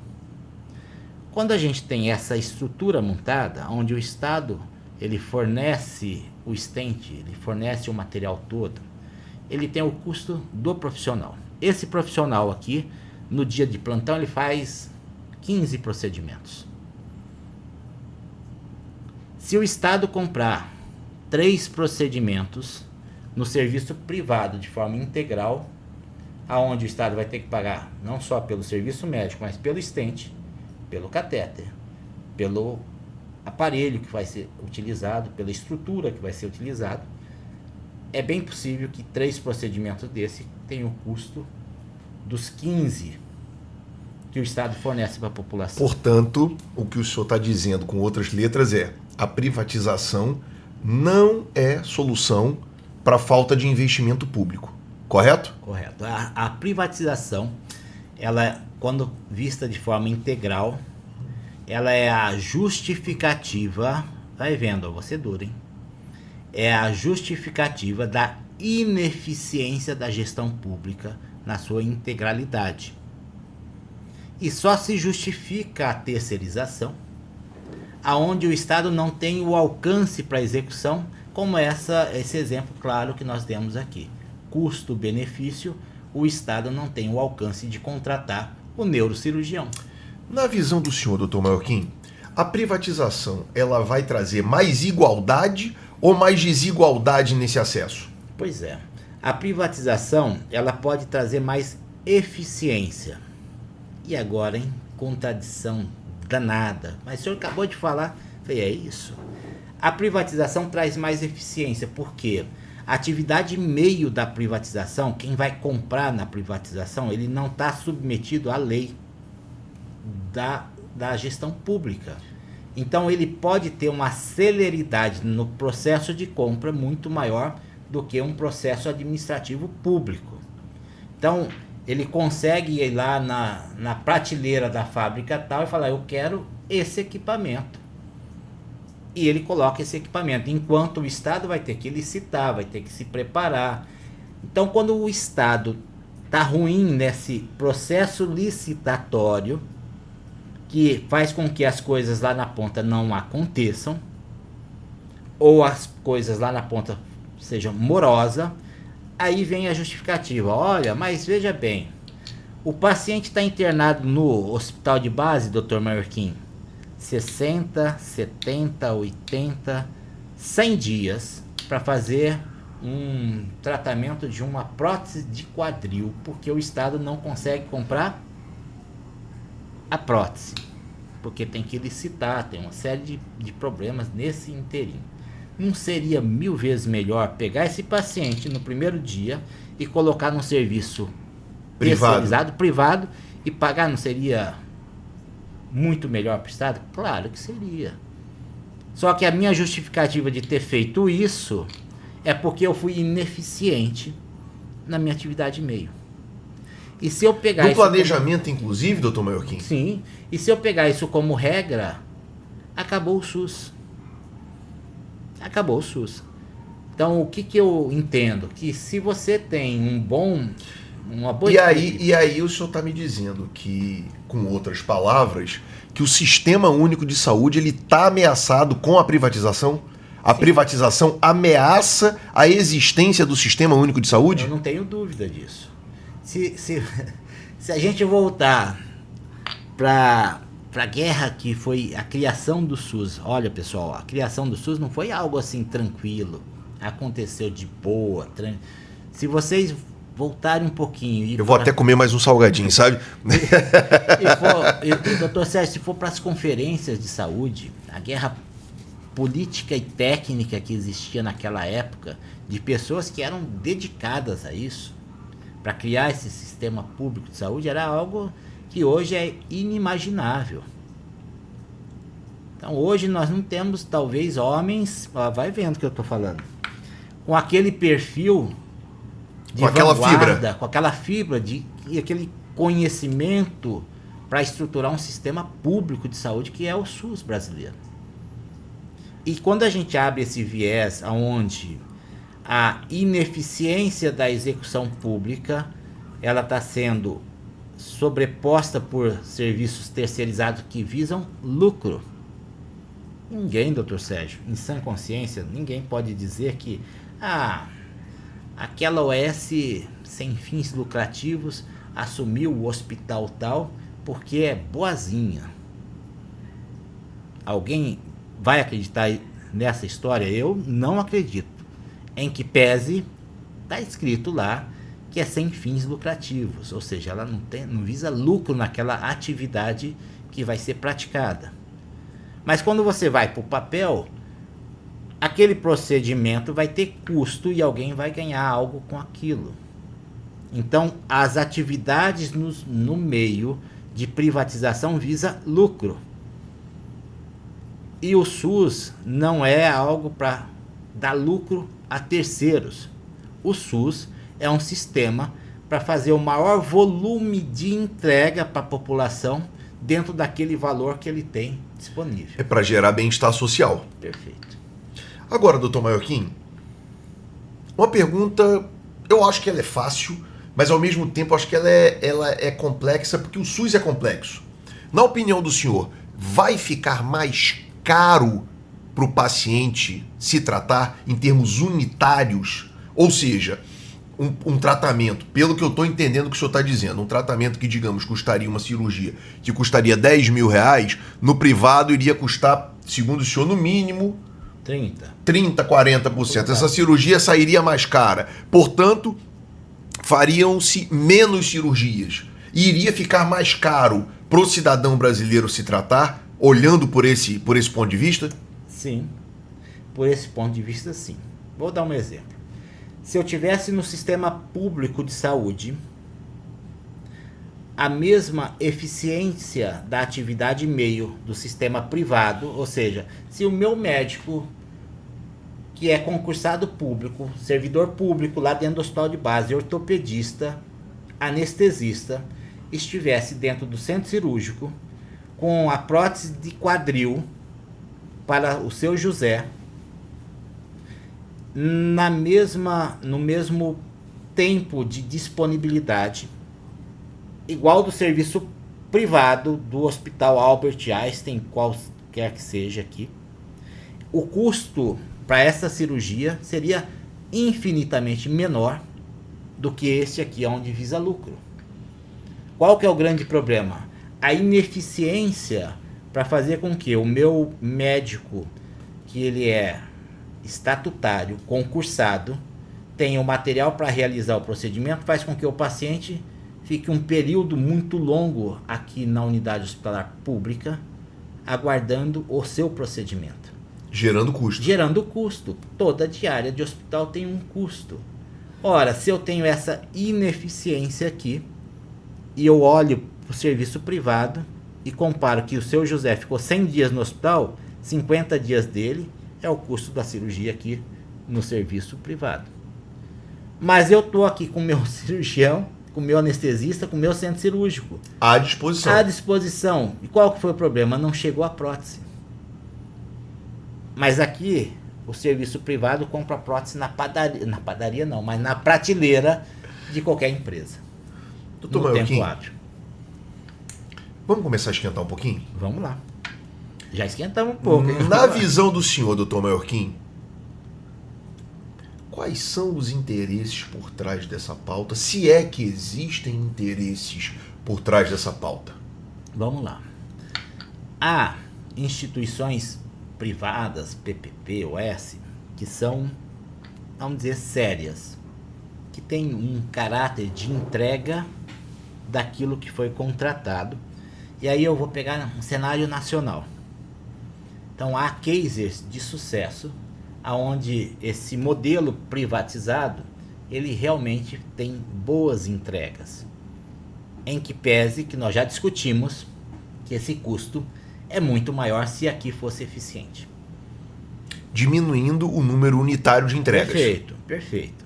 Quando a gente tem essa estrutura montada, onde o Estado ele fornece o stent, ele fornece o material todo, ele tem o custo do profissional. Esse profissional aqui, no dia de plantão, ele faz 15 procedimentos. Se o Estado comprar 3 procedimentos no serviço privado de forma integral, aonde o Estado vai ter que pagar não só pelo serviço médico, mas pelo stent, pelo catéter, pelo aparelho que vai ser utilizado, pela estrutura que vai ser utilizado, é bem possível que 3 procedimentos desse tenham o custo dos 15 que o Estado fornece para a população. Portanto, o que o senhor está dizendo com outras letras é: a privatização não é solução para a falta de investimento público, correto? Correto. A privatização, ela, quando vista de forma integral, ela é a justificativa, vai vendo, você dura, hein? É a justificativa da ineficiência da gestão pública na sua integralidade. E só se justifica a terceirização aonde o Estado não tem o alcance para execução, como esse exemplo claro que nós demos aqui. Custo-benefício, o Estado não tem o alcance de contratar o neurocirurgião. Na visão do senhor, Dr. Maiorquim, a privatização ela vai trazer mais igualdade ou mais desigualdade nesse acesso? Pois é. A privatização ela pode trazer mais eficiência. E agora, hein? Contradição danada. Mas o senhor acabou de falar, falei, é isso. A privatização traz mais eficiência, porque a atividade meio da privatização, quem vai comprar na privatização, ele não está submetido à lei da gestão pública. Então ele pode ter uma celeridade no processo de compra muito maior do que um processo administrativo público. Então ele consegue ir lá na prateleira da fábrica tal e falar, eu quero esse equipamento. E ele coloca esse equipamento, enquanto o Estado vai ter que licitar, vai ter que se preparar. Então quando o Estado está ruim nesse processo licitatório, que faz com que as coisas lá na ponta não aconteçam, ou as coisas lá na ponta sejam morosas, aí vem a justificativa. Olha, mas veja bem, o paciente está internado no hospital de base, Dr. Maiorquim, 60, 70, 80, 100 dias para fazer um tratamento de uma prótese de quadril, porque o Estado não consegue comprar a prótese, porque tem que licitar, tem uma série de problemas nesse inteirinho. Não seria 1000 vezes melhor pegar esse paciente no primeiro dia e colocar num serviço terceirizado, privado, e pagar? Não seria muito melhor para o Estado? Claro que seria. Só que a minha justificativa de ter feito isso é porque eu fui ineficiente na minha atividade meio. E se eu pegar no isso planejamento, como... inclusive, Dr. Maiorquim? Sim. E se eu pegar isso como regra, acabou o SUS. Acabou o SUS. Então, o que eu entendo? Que se você tem uma boa E equipe, aí o senhor está me dizendo que, com outras palavras, que o Sistema Único de Saúde ele está ameaçado com a privatização? A Sim. privatização ameaça a existência do Sistema Único de Saúde? eu não tenho dúvida disso. Se a gente voltar para a guerra que foi a criação do SUS, olha pessoal, a criação do SUS não foi algo assim tranquilo, aconteceu de boa. Se vocês voltarem um pouquinho... Eu vou até comer mais um salgadinho, sabe? Doutor Sérgio, se for para as conferências de saúde, a guerra política e técnica que existia naquela época, de pessoas que eram dedicadas a isso, para criar esse sistema público de saúde, era algo que hoje é inimaginável. Então hoje nós não temos talvez homens, vai vendo o que eu estou falando, com aquele perfil de com aquela vanguarda, com aquela fibra e aquele conhecimento para estruturar um sistema público de saúde que é o SUS brasileiro. E quando a gente abre esse viés onde a ineficiência da execução pública ela está sendo sobreposta por serviços terceirizados que visam lucro. Ninguém, doutor Sérgio, em sã consciência, ninguém pode dizer que aquela OS sem fins lucrativos assumiu o hospital tal porque é boazinha. Alguém vai acreditar nessa história? Eu não acredito. Em que pese, está escrito lá que é sem fins lucrativos, ou seja, ela não visa lucro naquela atividade que vai ser praticada. Mas quando você vai para o papel, aquele procedimento vai ter custo e alguém vai ganhar algo com aquilo. Então, as atividades no meio de privatização visa lucro. E o SUS não é algo para dar lucro a terceiros. O SUS é um sistema para fazer o maior volume de entrega para a população dentro daquele valor que ele tem disponível. É para gerar bem-estar social. Perfeito. Agora, doutor Maiocchin, uma pergunta, eu acho que ela é fácil, mas ao mesmo tempo acho que ela é complexa, porque o SUS é complexo. Na opinião do senhor, vai ficar mais caro para o paciente se tratar em termos unitários? Ou seja, um tratamento, pelo que eu estou entendendo que o senhor está dizendo, um tratamento que, digamos, custaria uma cirurgia que custaria 10 mil reais, no privado iria custar, segundo o senhor, no mínimo 30, 40%. Essa cirurgia sairia mais cara. Portanto, fariam-se menos cirurgias. E iria ficar mais caro para o cidadão brasileiro se tratar, olhando por esse ponto de vista? Sim, por esse ponto de vista, sim. Vou dar um exemplo. Se eu tivesse no sistema público de saúde a mesma eficiência da atividade meio do sistema privado, ou seja, se o meu médico, que é concursado público, servidor público lá dentro do hospital de base, ortopedista, anestesista, estivesse dentro do centro cirúrgico com a prótese de quadril para o seu José, no mesmo tempo de disponibilidade, igual do serviço privado do Hospital Albert Einstein, qualquer que seja aqui, o custo para essa cirurgia seria infinitamente menor do que esse aqui, onde visa lucro. Qual que é o grande problema? A ineficiência para fazer com que o meu médico, que ele é estatutário, concursado, tenha o material para realizar o procedimento, faz com que o paciente fique um período muito longo aqui na unidade hospitalar pública, aguardando o seu procedimento. Gerando custo. Gerando custo. Toda diária de hospital tem um custo. Ora, se eu tenho essa ineficiência aqui, e eu olho para o serviço privado e comparo que o seu José ficou 100 dias no hospital, 50 dias dele é o custo da cirurgia aqui no serviço privado. Mas eu estou aqui com o meu cirurgião, com o meu anestesista, com o meu centro cirúrgico. À disposição. À disposição. E qual que foi o problema? Não chegou a prótese. Mas aqui, o serviço privado compra prótese na padaria não, mas na prateleira de qualquer empresa. Doutor No Maiorquim, tempo hábil. vamos começar a esquentar um pouquinho? Vamos lá. Já esquentamos um pouco. Hein? Na visão do senhor, doutor Maiorquim, quais são os interesses por trás dessa pauta, se é que existem interesses por trás dessa pauta? Vamos lá. Há instituições privadas, PPP, OS, que são, vamos dizer, sérias, que têm um caráter de entrega daquilo que foi contratado. E aí eu vou pegar um cenário nacional. Então há cases de sucesso onde esse modelo privatizado ele realmente tem boas entregas, em que pese que nós já discutimos que esse custo é muito maior se aqui fosse eficiente. Diminuindo o número unitário de entregas. Perfeito, perfeito.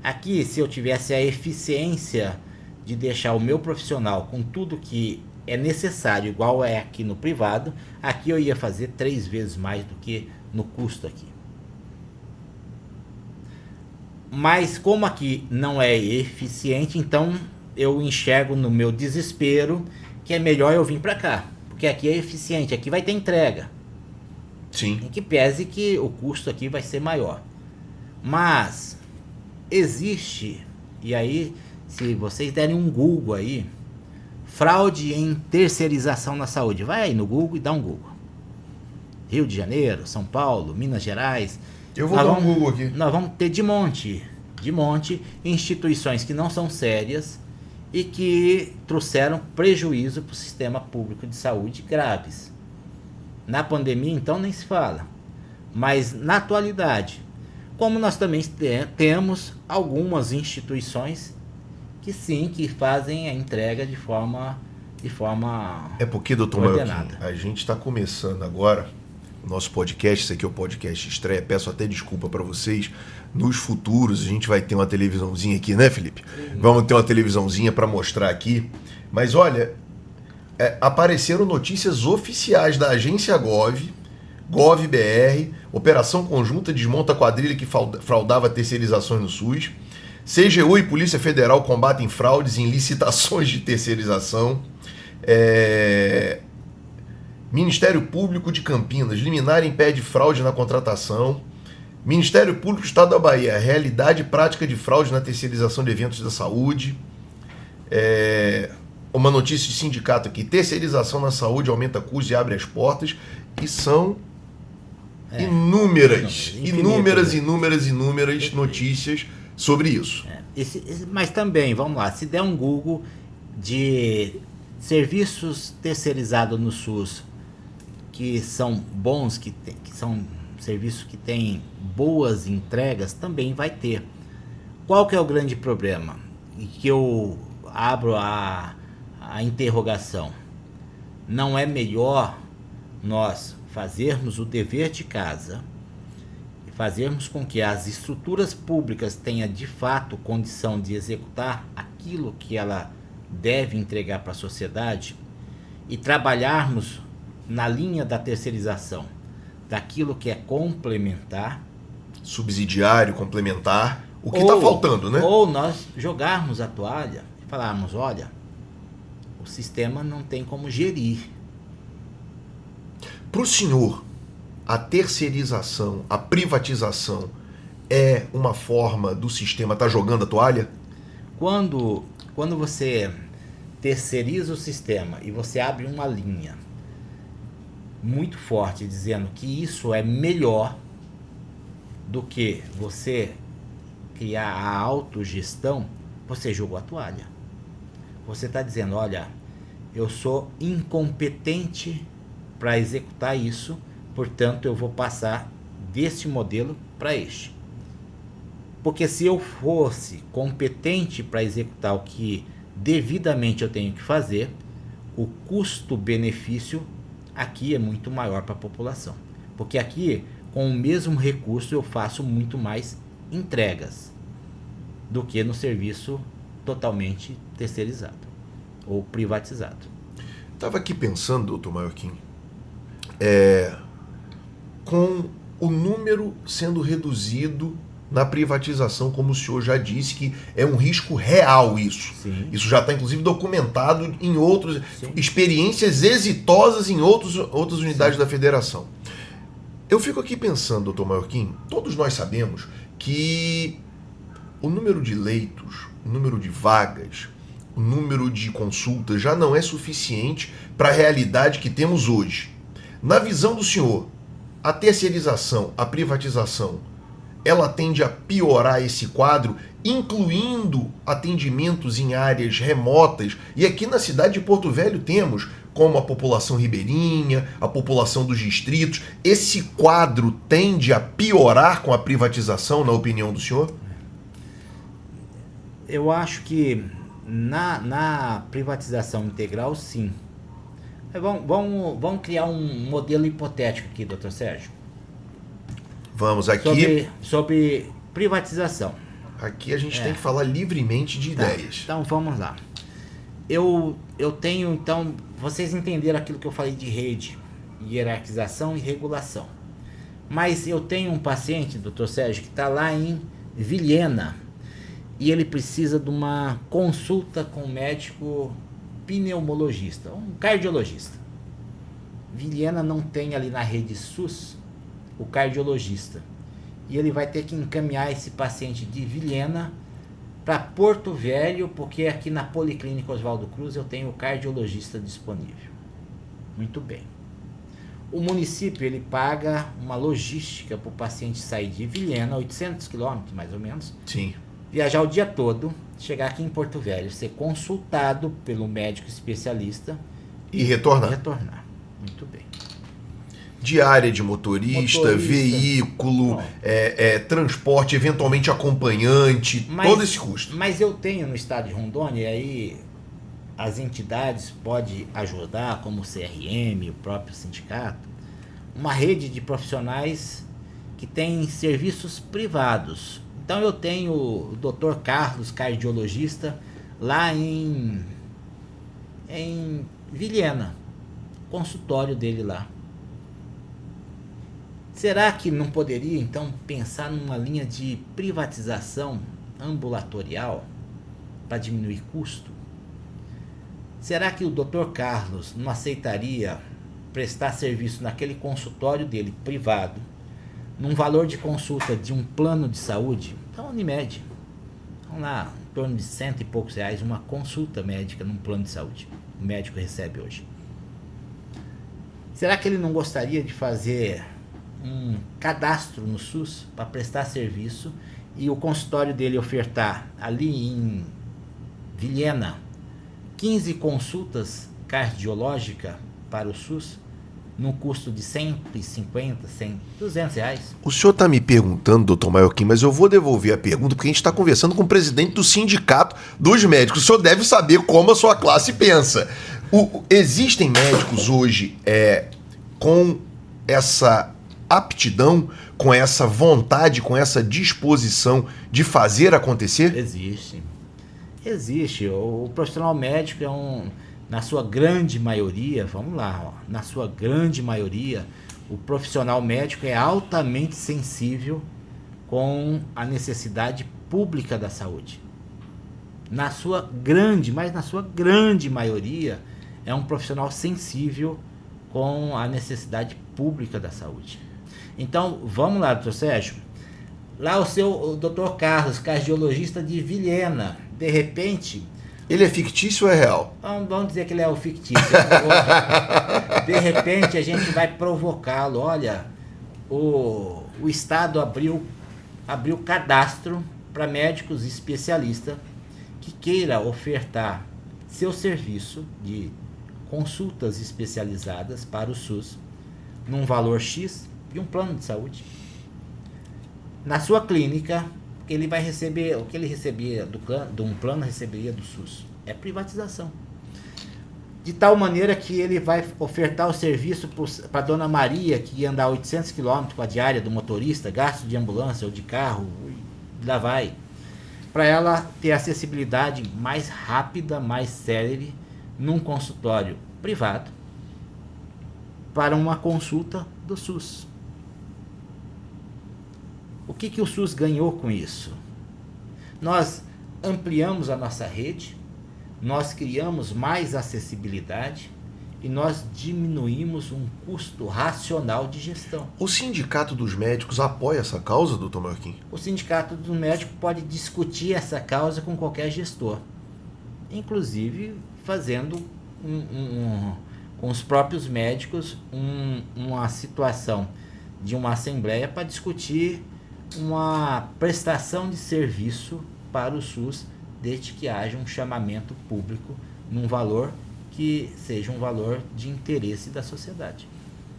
Aqui, se eu tivesse a eficiência de deixar o meu profissional com tudo que é necessário, igual é aqui no privado, aqui eu ia fazer 3 vezes mais do que no custo aqui. Mas como aqui não é eficiente, então eu enxergo no meu desespero que é melhor eu vir para cá, porque aqui é eficiente, aqui vai ter entrega. Sim. Em que pese que o custo aqui vai ser maior. Mas existe, e aí se vocês derem um Google aí, fraude em terceirização na saúde, vai aí no Google e dá um Google. Rio de Janeiro, São Paulo, Minas Gerais. Eu vou dar um Google aqui. Nós vamos ter de monte instituições que não são sérias e que trouxeram prejuízo para o sistema público de saúde graves. Na pandemia, então, nem se fala. Mas na atualidade, como nós também temos algumas instituições que sim, que fazem a entrega de forma É porque, doutor ordenada. Maiorquim, a gente está começando agora o nosso podcast, esse aqui é o podcast estreia, peço até desculpa para vocês. Nos futuros a gente vai ter uma televisãozinha aqui, né, Felipe? Vamos ter uma televisãozinha para mostrar aqui. Mas olha, apareceram notícias oficiais da agência GovBR, Operação Conjunta desmonta quadrilha que fraudava terceirizações no SUS. CGU e Polícia Federal combatem fraudes em licitações de terceirização. Ministério Público de Campinas, liminar impede fraude na contratação. Ministério Público do Estado da Bahia, realidade e prática de fraude na terceirização de eventos da saúde. Uma notícia de sindicato aqui, terceirização na saúde aumenta custos e abre as portas. E são inúmeras notícias sobre isso. Mas também, vamos lá, se der um Google de serviços terceirizados no SUS que são bons, que são serviços que têm boas entregas, também vai ter. Qual que é o grande problema? E que eu abro a interrogação. Não é melhor nós fazermos o dever de casa e fazermos com que as estruturas públicas tenham de fato condição de executar aquilo que ela deve entregar para a sociedade e trabalharmos na linha da terceirização, daquilo que é complementar, subsidiário, complementar, o que está faltando, né? Ou nós jogarmos a toalha e falarmos, olha, o sistema não tem como gerir. Para o senhor, a terceirização, a privatização é uma forma do sistema estar jogando a toalha? Quando você terceiriza o sistema e você abre uma linha muito forte dizendo que isso é melhor do que você criar a autogestão, você jogou a toalha. Você está dizendo, olha, eu sou incompetente para executar isso, portanto eu vou passar deste modelo para este. Porque se eu fosse competente para executar o que devidamente eu tenho que fazer, o custo-benefício aqui é muito maior para a população. Porque aqui, com o mesmo recurso, eu faço muito mais entregas do que no serviço totalmente terceirizado ou privatizado. Estava aqui pensando, doutor Maiorquim, com o número sendo reduzido na privatização, como o senhor já disse, que é um risco real isso. Sim. Isso já está, inclusive, documentado em outras Sim. experiências exitosas em outras unidades da federação. Eu fico aqui pensando, doutor Maiorquim, todos nós sabemos que o número de leitos, o número de vagas, o número de consultas já não é suficiente para a realidade que temos hoje. Na visão do senhor, a terceirização, a privatização, ela tende a piorar esse quadro, incluindo atendimentos em áreas remotas. E aqui na cidade de Porto Velho temos, como a população ribeirinha, a população dos distritos. Esse quadro tende a piorar com a privatização, na opinião do senhor? Eu acho que na privatização integral, sim. Vamos criar um modelo hipotético aqui, doutor Sérgio. Vamos aqui. Sobre privatização. Aqui a gente tem que falar livremente de ideias. Então vamos lá. Eu tenho, então, vocês entenderam aquilo que eu falei de rede, hierarquização e regulação. Mas eu tenho um paciente, doutor Sérgio, que está lá em Vilhena e ele precisa de uma consulta com um médico pneumologista, um cardiologista. Vilhena não tem ali na rede SUS o cardiologista. E ele vai ter que encaminhar esse paciente de Vilhena para Porto Velho, porque aqui na Policlínica Oswaldo Cruz eu tenho o cardiologista disponível. Muito bem. O município ele paga uma logística para o paciente sair de Vilhena, 800 quilômetros mais ou menos. Sim. Viajar o dia todo, chegar aqui em Porto Velho, ser consultado pelo médico especialista e retornar. Muito bem. Diária de motorista. Veículo, transporte, eventualmente acompanhante, todo esse custo. Mas eu tenho no estado de Rondônia, e aí as entidades podem ajudar, como o CRM, o próprio sindicato, uma rede de profissionais que tem serviços privados. Então eu tenho o Dr. Carlos, cardiologista, lá em Vilhena, consultório dele lá. Será que não poderia, então, pensar numa linha de privatização ambulatorial para diminuir custo? Será que o Dr. Carlos não aceitaria prestar serviço naquele consultório dele, privado, num valor de consulta de um plano de saúde? Então, Unimed, vamos lá, em torno de R$100 e poucos, uma consulta médica num plano de saúde. O médico recebe hoje. Será que ele não gostaria de fazer um cadastro no SUS para prestar serviço e o consultório dele ofertar ali em Vilhena 15 consultas cardiológicas para o SUS num custo de 150, 100, R$200? O senhor está me perguntando, doutor Maiorquim, mas eu vou devolver a pergunta porque a gente está conversando com o presidente do sindicato dos médicos. O senhor deve saber como a sua classe pensa. Existem médicos hoje com essa aptidão, com essa vontade, com essa disposição de fazer acontecer? Existe. O profissional médico na sua grande maioria, vamos lá, na sua grande maioria, o profissional médico é altamente sensível com a necessidade pública da saúde. Na sua grande maioria, é um profissional sensível com a necessidade pública da saúde. Então, vamos lá, doutor Sérgio. Lá o doutor Carlos, cardiologista de Vilhena, de repente... Ele é fictício ou é real? Vamos dizer que ele é o fictício. De repente, a gente vai provocá-lo. Olha, o Estado abriu cadastro para médicos especialistas que queira ofertar seu serviço de consultas especializadas para o SUS num valor X e um plano de saúde. Na sua clínica, ele vai receber o que ele recebia de um plano, receberia do SUS. É privatização. De tal maneira que ele vai ofertar o serviço para dona Maria, que ia andar 800 km com a diária do motorista, gasto de ambulância ou de carro, lá vai. Para ela ter acessibilidade mais rápida, mais célere, num consultório privado, para uma consulta do SUS. que o SUS ganhou com isso? Nós ampliamos a nossa rede, nós criamos mais acessibilidade e nós diminuímos um custo racional de gestão. O Sindicato dos Médicos apoia essa causa, doutor Marquinhos? O Sindicato dos Médicos pode discutir essa causa com qualquer gestor, inclusive fazendo com os próprios médicos uma situação de uma assembleia para discutir uma prestação de serviço para o SUS, desde que haja um chamamento público num valor que seja um valor de interesse da sociedade.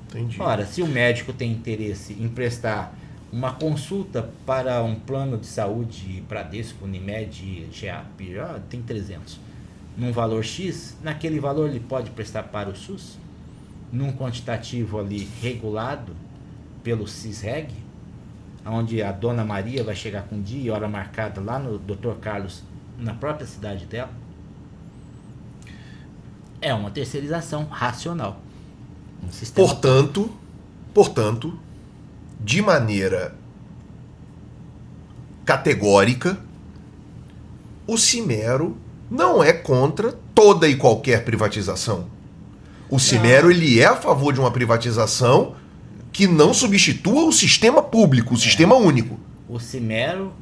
Entendi. Ora, se o médico tem interesse em prestar uma consulta para um plano de saúde, Bradesco, Unimed, GEAP, tem 300, num valor X, naquele valor ele pode prestar para o SUS, num quantitativo ali regulado pelo CISREG, onde a Dona Maria vai chegar com dia e hora marcada lá no Dr. Carlos, na própria cidade dela. É uma terceirização racional. Um sistema... Portanto, de maneira categórica, o Simero não é contra toda e qualquer privatização. O Simero ele é a favor de uma privatização que não substitua o sistema público, o sistema único. O Simero,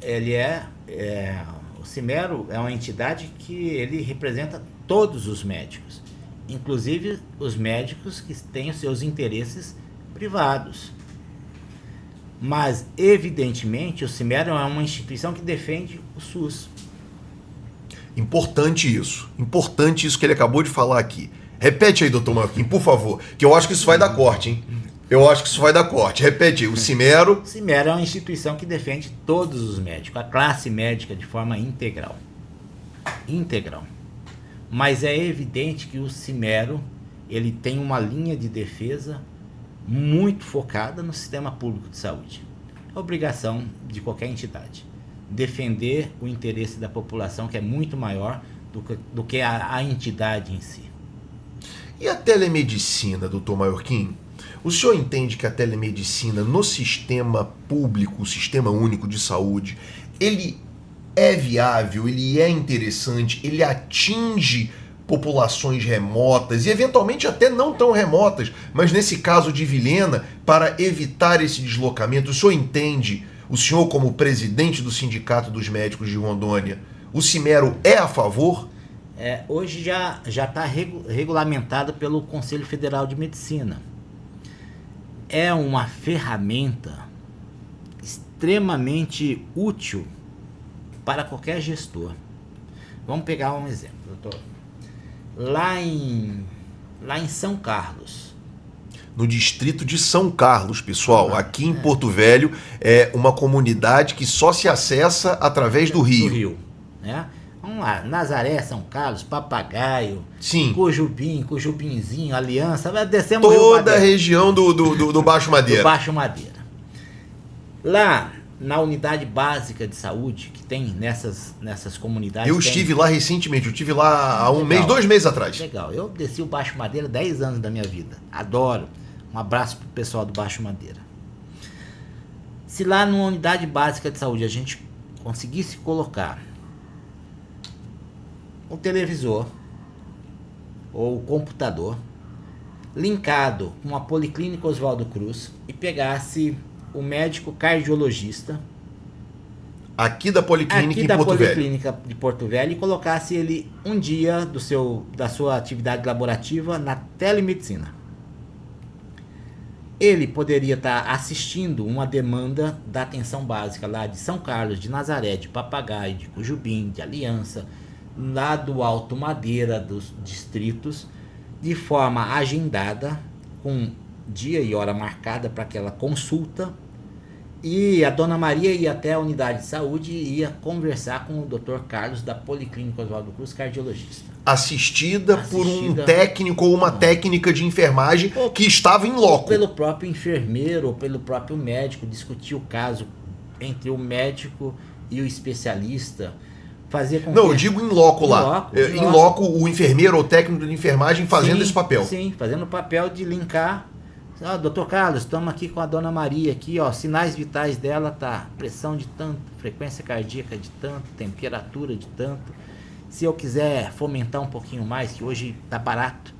o Simero é uma entidade que ele representa todos os médicos, inclusive os médicos que têm os seus interesses privados. Mas, evidentemente, o Simero é uma instituição que defende o SUS. Importante isso que ele acabou de falar aqui. Repete aí, doutor Marquinhos, por favor, que eu acho que isso vai dar corte, hein? Eu acho que isso vai dar corte. Repete aí, o Simero... O Simero é uma instituição que defende todos os médicos, a classe médica de forma integral. Integral. Mas é evidente que o Simero, ele tem uma linha de defesa muito focada no sistema público de saúde. É obrigação de qualquer entidade defender o interesse da população, que é muito maior do que a entidade em si. E a telemedicina, doutor Marquinhos? O senhor entende que a telemedicina no sistema público, o sistema único de saúde, ele é viável, ele é interessante, ele atinge populações remotas e eventualmente até não tão remotas, mas nesse caso de Vilhena, para evitar esse deslocamento, o senhor entende, o senhor como presidente do Sindicato dos Médicos de Rondônia, o Simero é a favor? Hoje já está regulamentado pelo Conselho Federal de Medicina. É uma ferramenta extremamente útil para qualquer gestor. Vamos pegar um exemplo, doutor. Lá em São Carlos. No distrito de São Carlos, pessoal. Aqui em Porto Velho é uma comunidade que só se acessa através do rio. Do rio, né? Vamos lá, Nazaré, São Carlos, Papagaio, sim. Cujubinzinho, Aliança, vai descendo toda a região do Baixo Madeira. Do Baixo Madeira. Lá na unidade básica de saúde que tem nessas comunidades. Eu estive lá recentemente, eu estive lá há mês, 2 meses atrás. Legal, eu desci o Baixo Madeira 10 anos da minha vida. Adoro. Um abraço pro pessoal do Baixo Madeira. Se lá numa unidade básica de saúde a gente conseguisse colocar o televisor ou o computador linkado com a Policlínica Oswaldo Cruz e pegasse o médico cardiologista aqui da Policlínica em Porto Velho. Policlínica de Porto Velho, e colocasse ele um dia da sua atividade laborativa na telemedicina. Ele poderia estar assistindo uma demanda da atenção básica lá de São Carlos, de Nazaré, de Papagaio, de Cujubim, de Aliança, lá do Alto Madeira, dos distritos, de forma agendada, com dia e hora marcada para aquela consulta, e a Dona Maria ia até a unidade de saúde e ia conversar com o Dr. Carlos da Policlínica Oswaldo Cruz, cardiologista. Assistida por um técnico ou uma técnica de enfermagem que estava em loco. Ou pelo próprio enfermeiro, ou pelo próprio médico, discutir o caso entre o médico e o especialista. Fazer com eu digo em loco lá. Em loco, o enfermeiro ou técnico de enfermagem fazendo esse papel. Sim, fazendo o papel de linkar Doutor Carlos, estamos aqui com a dona Maria aqui, ó, sinais vitais dela tá pressão de tanto, frequência cardíaca de tanto, temperatura de tanto. Se eu quiser fomentar um pouquinho mais, que hoje tá barato,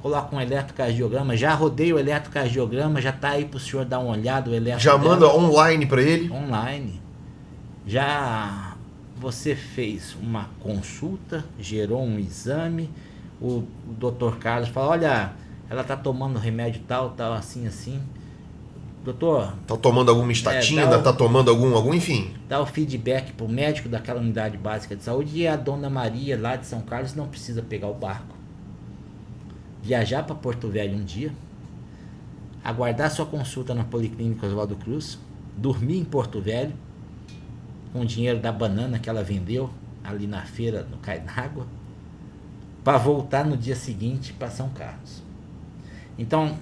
coloca um eletrocardiograma, já rodei o eletrocardiograma, já tá aí pro senhor dar uma olhada, o eletrocardiograma. Já manda online para ele? Online. Já você fez uma consulta, gerou um exame, o doutor Carlos fala, olha, ela tá tomando remédio tal, assim, assim. Doutor... Tá tomando alguma estatina, tá tomando algum, enfim. Dá o feedback pro médico daquela unidade básica de saúde e a dona Maria lá de São Carlos não precisa pegar o barco. Viajar para Porto Velho um dia, aguardar sua consulta na Policlínica Oswaldo Cruz, dormir em Porto Velho, com o dinheiro da banana que ela vendeu ali na feira, no Cai d'Água, para voltar no dia seguinte para São Carlos. Então,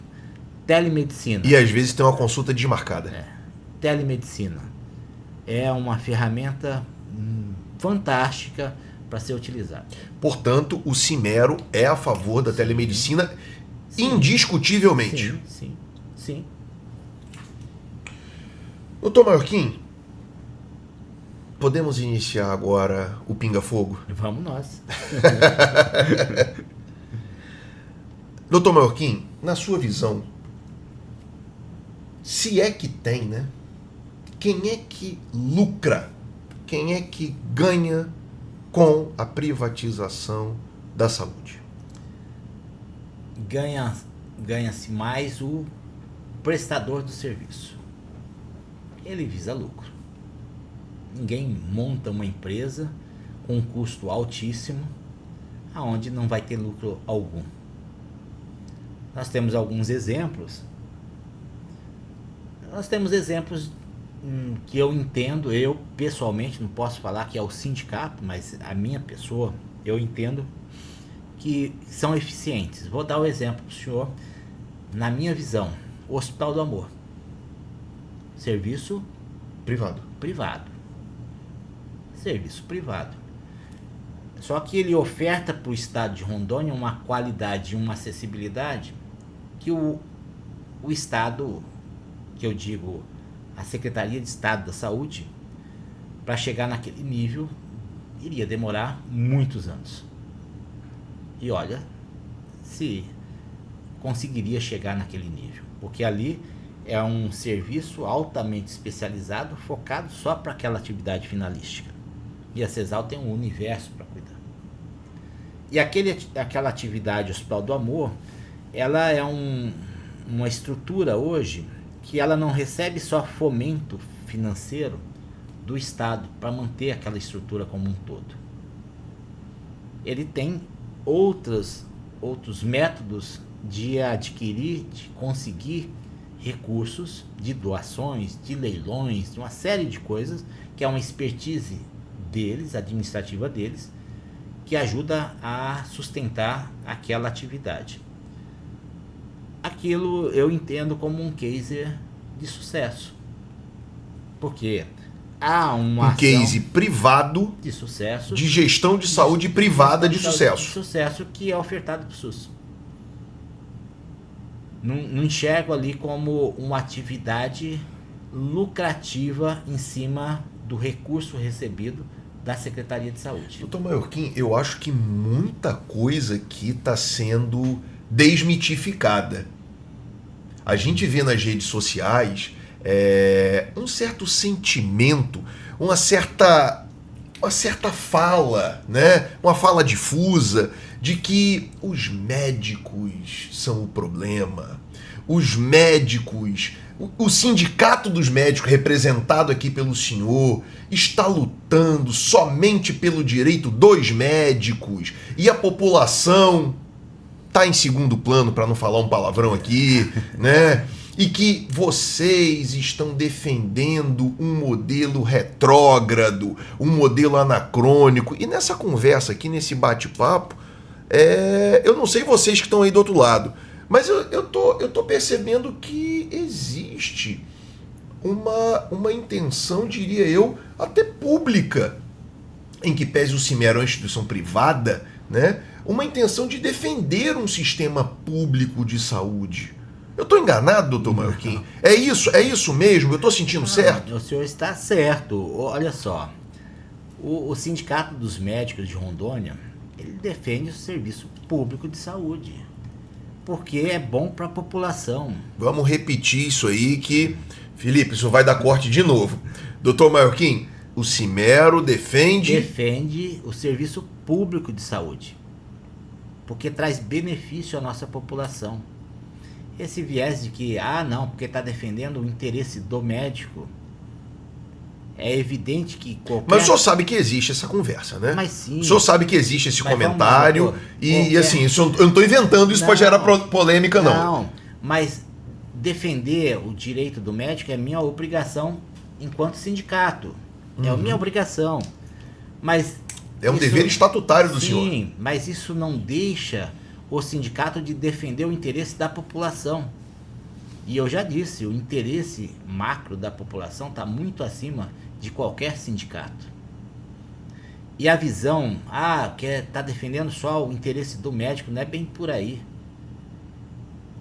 telemedicina. E às vezes tem uma consulta desmarcada. Telemedicina é uma ferramenta fantástica para ser utilizada. Portanto, o Simero é a favor da telemedicina, sim, indiscutivelmente. Sim. Doutor Maiorquim, podemos iniciar agora o Pinga Fogo? Vamos nós. Doutor Maiorquim, na sua visão, se é que tem, né? Quem é que lucra? Quem é que ganha com a privatização da saúde? Ganha-se mais o prestador do serviço. Ele visa lucro. Ninguém monta uma empresa com um custo altíssimo, aonde não vai ter lucro algum. Nós temos alguns exemplos. Nós temos exemplos que eu entendo, eu pessoalmente não posso falar que é o sindicato, mas a minha pessoa, eu entendo que são eficientes. Vou dar o exemplo para o senhor, na minha visão, o Hospital do Amor. Serviço privado. Serviço privado. Só que ele oferta para o estado de Rondônia uma qualidade e uma acessibilidade que o estado, que eu digo, a Secretaria de Estado da Saúde, para chegar naquele nível, iria demorar muitos anos. E olha, se conseguiria chegar naquele nível, porque ali é um serviço altamente especializado, focado só para aquela atividade finalística. E a CESAL tem um universo para cuidar. E aquela atividade Hospital do Amor, ela é uma estrutura hoje que ela não recebe só fomento financeiro do Estado para manter aquela estrutura como um todo. Ele tem outros métodos de adquirir, de conseguir recursos, de doações, de leilões, de uma série de coisas, que é uma expertise deles, administrativa deles, que ajuda a sustentar aquela atividade. Aquilo eu entendo como um case de sucesso, porque há um case privado de sucesso, de gestão de saúde privada de sucesso. De sucesso que é ofertado para o SUS. Não enxergo ali como uma atividade lucrativa em cima do recurso recebido da Secretaria de Saúde. Doutor Maiorquim, eu acho que muita coisa aqui está sendo desmitificada. A gente vê nas redes sociais um certo sentimento, uma certa fala, né? Uma fala difusa de que os médicos são o problema. Os médicos, o sindicato dos médicos, representado aqui pelo senhor, está lutando somente pelo direito dos médicos e a população está em segundo plano, para não falar um palavrão aqui, né? E que vocês estão defendendo um modelo retrógrado, um modelo anacrônico. E nessa conversa aqui, nesse bate-papo, eu não sei vocês que estão aí do outro lado, mas eu tô percebendo que existe uma intenção, diria eu, até pública, em que pese o Simero é uma instituição privada, né? Uma intenção de defender um sistema público de saúde. Eu estou enganado, doutor Maiorquim? É isso mesmo? Eu estou sentindo certo? O senhor está certo. Olha só, o Sindicato dos Médicos de Rondônia, ele defende o serviço público de saúde, porque é bom para a população. Vamos repetir isso aí que, Felipe, isso vai dar corte de novo. Doutor Maiorquim, o Simero defende o serviço público de saúde, porque traz benefício à nossa população. Esse viés de que, não, porque está defendendo o interesse do médico, é evidente que qualquer... Mas o senhor sabe que existe essa conversa, né? Mas sim. O senhor sabe que existe esse comentário lá, e assim, eu não estou inventando isso para gerar polêmica, não. Não, mas defender o direito do médico é minha obrigação enquanto sindicato. É a minha obrigação. Mas é um dever estatutário do senhor. Sim, mas isso não deixa o sindicato de defender o interesse da população. E eu já disse, o interesse macro da população está muito acima de qualquer sindicato. E a visão, que está defendendo só o interesse do médico, não é bem por aí.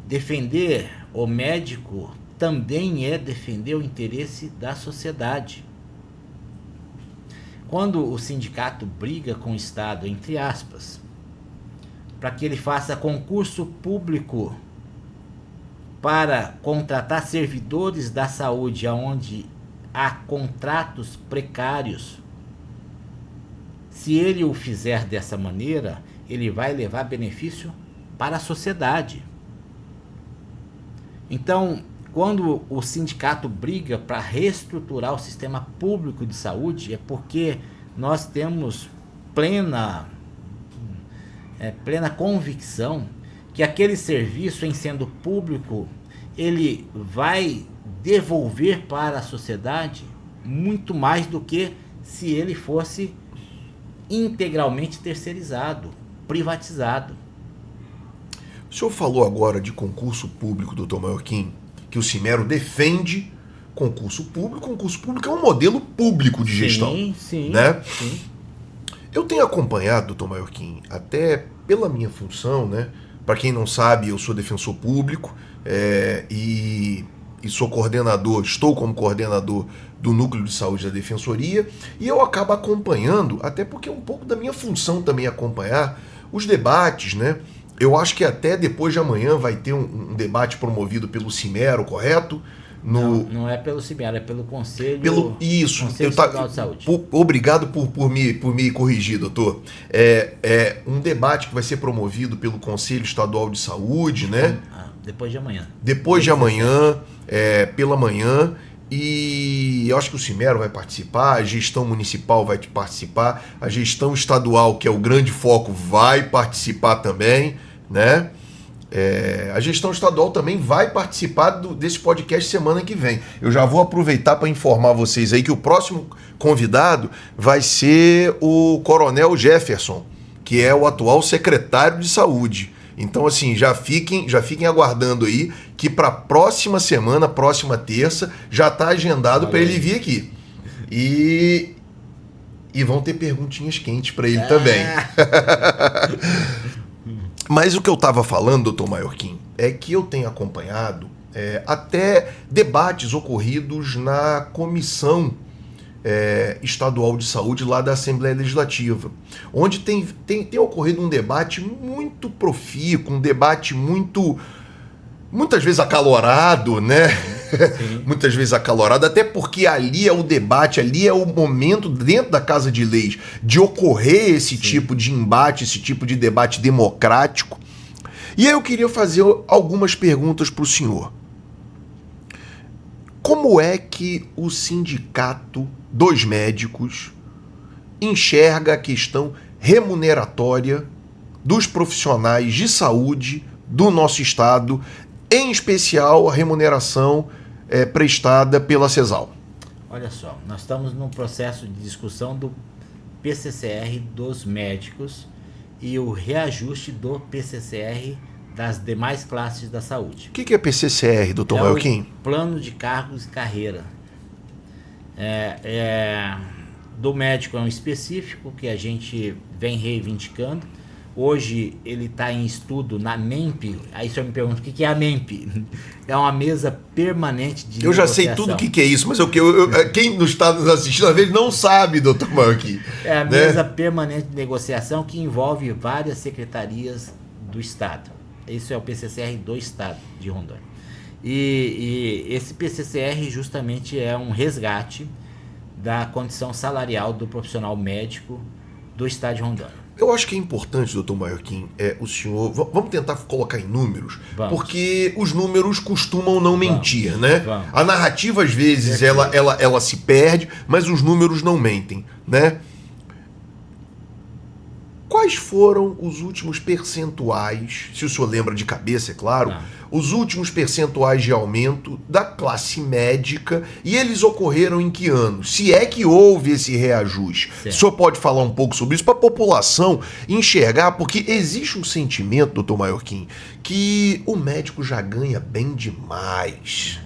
Defender o médico também é defender o interesse da sociedade. Quando o sindicato briga com o Estado, entre aspas, para que ele faça concurso público para contratar servidores da saúde onde há contratos precários, se ele o fizer dessa maneira, ele vai levar benefício para a sociedade. Então, quando o sindicato briga para reestruturar o sistema público de saúde, é porque nós temos plena convicção que aquele serviço, em sendo público, ele vai devolver para a sociedade muito mais do que se ele fosse integralmente terceirizado, privatizado. O senhor falou agora de concurso público, doutor Maiorquim, que o Simero defende concurso público. Concurso público é um modelo público de gestão. Sim, né? Sim. Eu tenho acompanhado, doutor Maiorquim, até pela minha função, né? Para quem não sabe, eu sou defensor público e sou coordenador, estou como coordenador do Núcleo de Saúde da Defensoria, e eu acabo acompanhando, até porque é um pouco da minha função também acompanhar os debates, né? Eu acho que até depois de amanhã vai ter um debate promovido pelo Simero, correto? Não é pelo Simero, é pelo Conselho, Isso, Conselho Estadual de Saúde. Obrigado por me corrigir, doutor. É um debate que vai ser promovido pelo Conselho Estadual de Saúde, né? Depois de amanhã. Depois de amanhã, pela manhã. E eu acho que o Simero vai participar, a gestão municipal vai participar, a gestão estadual, que é o grande foco, vai participar também, né? A gestão estadual também vai participar desse podcast semana que vem. Eu já vou aproveitar para informar vocês aí que o próximo convidado vai ser o Coronel Jefferson, que é o atual secretário de Saúde. Então, assim, já fiquem aguardando aí que para a próxima semana, próxima terça, já está agendado para ele vir aqui. E vão ter perguntinhas quentes para ele também. Mas o que eu estava falando, doutor Maiorquim, é que eu tenho acompanhado até debates ocorridos na Comissão Estadual de Saúde lá da Assembleia Legislativa, onde tem ocorrido um debate muito profícuo, um debate muitas vezes acalorado, né? Muitas vezes acalorado, até porque ali é o debate, ali é o momento dentro da Casa de Leis de ocorrer esse tipo de embate, esse tipo de debate democrático. E aí eu queria fazer algumas perguntas para o senhor. Como é que o Sindicato dos Médicos enxerga a questão remuneratória dos profissionais de saúde do nosso estado, em especial a remuneração prestada pela CESAL? Olha só, nós estamos num processo de discussão do PCCR dos médicos e o reajuste do PCCR das demais classes da saúde. O que é PCCR, doutor Maiorquim? Plano de Cargos e Carreira. Do médico é um específico que a gente vem reivindicando, Hoje ele está em estudo na MEMP. Aí o senhor me pergunta o que é a MEMP? É uma mesa permanente de Eu já sei tudo o que é isso, mas quem não está nos assistindo às vezes não sabe, doutor Marquinhos. É a mesa permanente de negociação que envolve várias secretarias do Estado. Isso é o PCCR do Estado de Rondônia. E esse PCCR justamente é um resgate da condição salarial do profissional médico do Estado de Rondônia. Eu acho que é importante, doutor Marquinhos, o senhor... Vamos tentar colocar em números, porque os números costumam não mentir, né? A narrativa, às vezes, ela se perde, mas os números não mentem, né? Quais foram os últimos percentuais, se o senhor lembra de cabeça, é claro, os últimos percentuais de aumento da classe médica, e eles ocorreram em que ano? Se é que houve esse reajuste. Certo. O senhor pode falar um pouco sobre isso para a população enxergar, porque existe um sentimento, doutor Maiorquim, que o médico já ganha bem demais.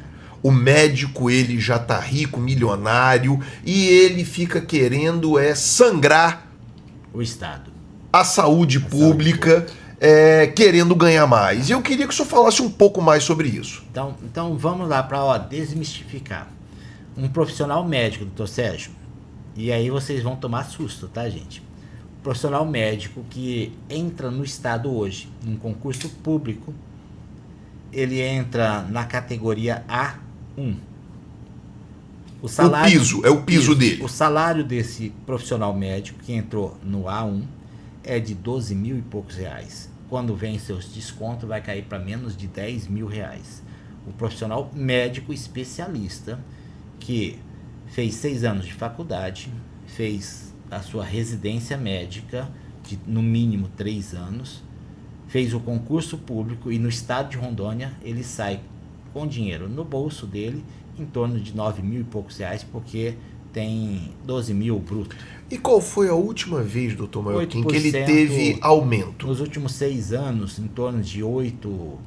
O médico, ele já tá rico, milionário, e ele fica querendo sangrar o Estado, a saúde pública, querendo ganhar mais. E eu queria que o senhor falasse um pouco mais sobre isso. Então vamos lá para desmistificar. Um profissional médico, doutor Sérgio, e aí vocês vão tomar susto, tá, gente? Um profissional médico que entra no Estado hoje, num concurso público, ele entra na categoria A1. O salário, o piso dele. O salário desse profissional médico que entrou no A1 é de 12 mil e poucos reais. Quando vem seus descontos, vai cair para menos de 10 mil reais. O profissional médico especialista que fez 6 anos de faculdade, fez a sua residência médica de no mínimo 3 anos, fez o concurso público e no estado de Rondônia ele sai com dinheiro no bolso dele em torno de 9 mil e poucos reais, porque tem 12 mil bruto. E qual foi a última vez, doutor Maiorquim, que ele teve aumento? Nos últimos 6 anos, em torno de 8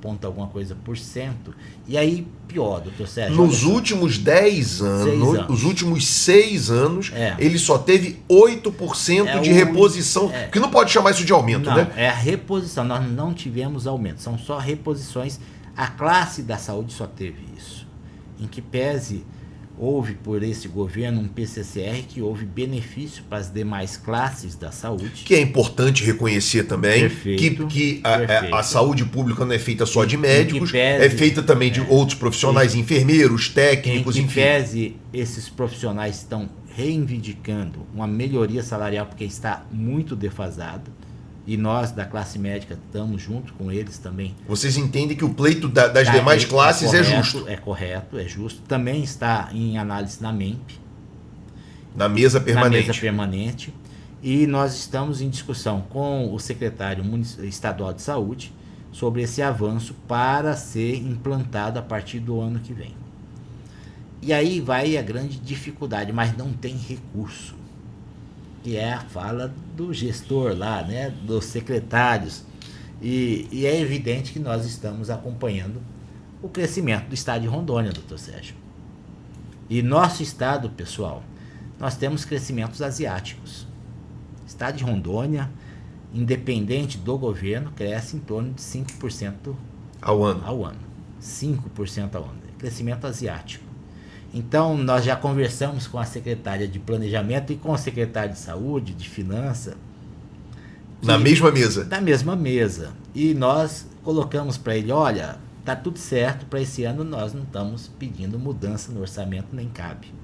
ponto alguma coisa por cento. E aí, pior, doutor Sérgio. Nos últimos 10 anos, os últimos 6 anos, ele só teve 8% de reposição, que não pode chamar isso de aumento, não, né? É a reposição, nós não tivemos aumento, são só reposições. A classe da saúde só teve isso. Em que pese houve por esse governo um PCCR que houve benefício para as demais classes da saúde. Que é importante reconhecer também. Perfeito, que a saúde pública não é feita só de médicos, é feita também de outros profissionais, enfermeiros, técnicos, enfim. Em que pese esses profissionais estão reivindicando uma melhoria salarial porque está muito defasado. E nós, da classe médica, estamos junto com eles também. Vocês entendem que o pleito das demais classes é justo? É correto, é justo. Também está em análise na MEMP. Na mesa permanente. Na mesa permanente. E nós estamos em discussão com o secretário estadual de saúde sobre esse avanço para ser implantado a partir do ano que vem. E aí vai a grande dificuldade, mas não tem recurso. Que é a fala do gestor lá, né, dos secretários. E é evidente que nós estamos acompanhando o crescimento do estado de Rondônia, doutor Sérgio. E nosso estado, pessoal, nós temos crescimentos asiáticos. O estado de Rondônia, independente do governo, cresce em torno de 5% ao ano. 5% ao ano. Crescimento asiático. Então, nós já conversamos com a secretária de Planejamento e com o secretário de Saúde, de Finanças. Na mesma mesa? Na mesma mesa. E nós colocamos para ele, olha, tá tudo certo, para esse ano nós não estamos pedindo mudança no orçamento, nem cabe.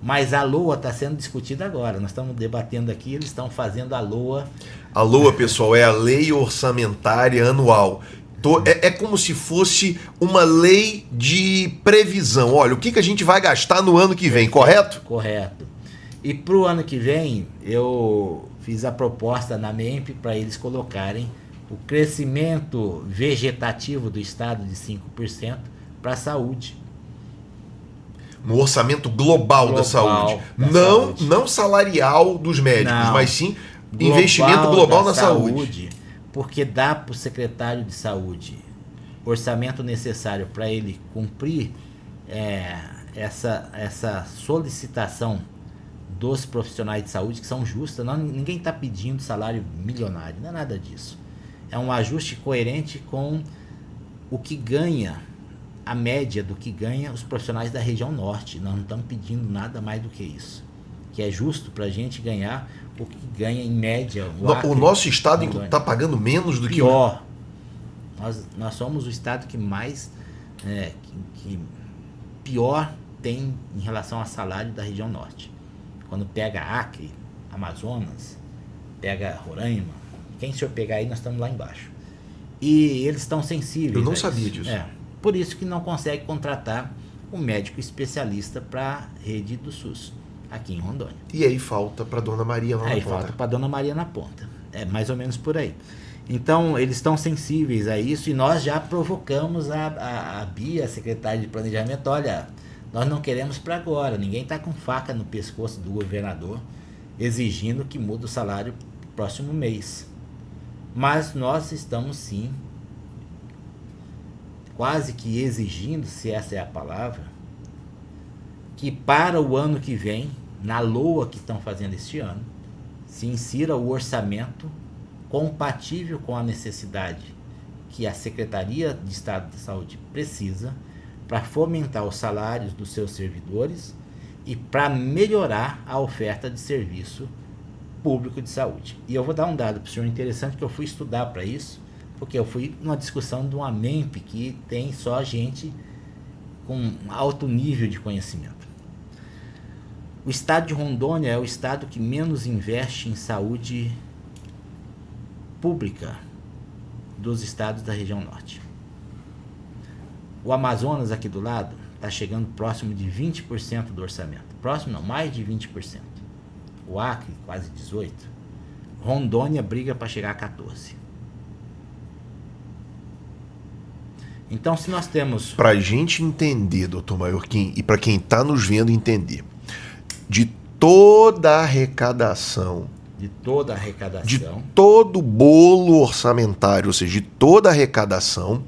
Mas a LOA está sendo discutida agora. Nós estamos debatendo aqui, eles estão fazendo a LOA. A LOA, pessoal, é a Lei Orçamentária Anual. É como se fosse uma lei de previsão. Olha, o que a gente vai gastar no ano que vem, correto? Correto. E para o ano que vem, eu fiz a proposta na MEMP para eles colocarem o crescimento vegetativo do estado de 5% para a saúde. No orçamento global da saúde. Não salarial dos médicos, mas sim investimento global na saúde. Porque dá para o secretário de saúde orçamento necessário para ele cumprir essa solicitação dos profissionais de saúde que são justas. Ninguém está pedindo salário milionário, não é nada disso. É um ajuste coerente com o que ganha, a média do que ganha os profissionais da região norte. Nós não estamos pedindo nada mais do que isso. Que é justo para a gente ganhar o que ganha em média. O nosso estado está pagando menos do que o... Pior. Nós somos o estado que mais... que pior tem em relação a salário da região norte. Quando pega Acre, Amazonas, pega Roraima, quem o senhor pegar aí, nós estamos lá embaixo. E eles estão sensíveis. Eu não sabia disso. Por isso que não consegue contratar um médico especialista para a rede do SUS, aqui em Rondônia. E aí falta para Dona Maria lá na ponta. Aí falta para Dona Maria na ponta. É mais ou menos por aí. Então, eles estão sensíveis a isso e nós já provocamos a Bia, a secretária de Planejamento, olha, nós não queremos para agora, ninguém está com faca no pescoço do governador exigindo que mude o salário próximo mês. Mas nós estamos sim, quase que exigindo, se essa é a palavra, que para o ano que vem, na LOA que estão fazendo este ano, se insira o orçamento compatível com a necessidade que a Secretaria de Estado de Saúde precisa para fomentar os salários dos seus servidores e para melhorar a oferta de serviço público de saúde. E eu vou dar um dado para o senhor interessante que eu fui estudar para isso, porque eu fui numa discussão de uma MEMP que tem só gente com alto nível de conhecimento. O estado de Rondônia é o estado que menos investe em saúde pública dos estados da região norte. O Amazonas, aqui do lado, está chegando próximo de 20% do orçamento. Próximo não, mais de 20%. O Acre, quase 18%. Rondônia briga para chegar a 14%. Então, se nós temos... Para a gente entender, doutor Maiorquim, e para quem está nos vendo entender, de toda a arrecadação... De toda a arrecadação... De todo o bolo orçamentário, ou seja, de toda a arrecadação,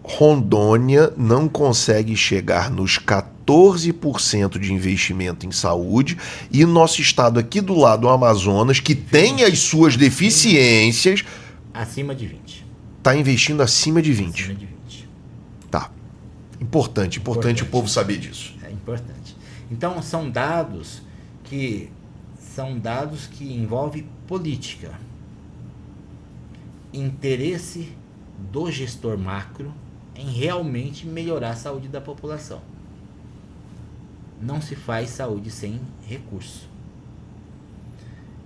Rondônia não consegue chegar nos 14% de investimento em saúde e nosso estado aqui do lado, o Amazonas, que tem as suas deficiências... Acima de 20%. Está investindo acima de 20%. Acima de 20%. Tá. Importante o povo saber disso. É importante. Então, são dados que envolvem política, interesse do gestor macro em realmente melhorar a saúde da população. Não se faz saúde sem recurso.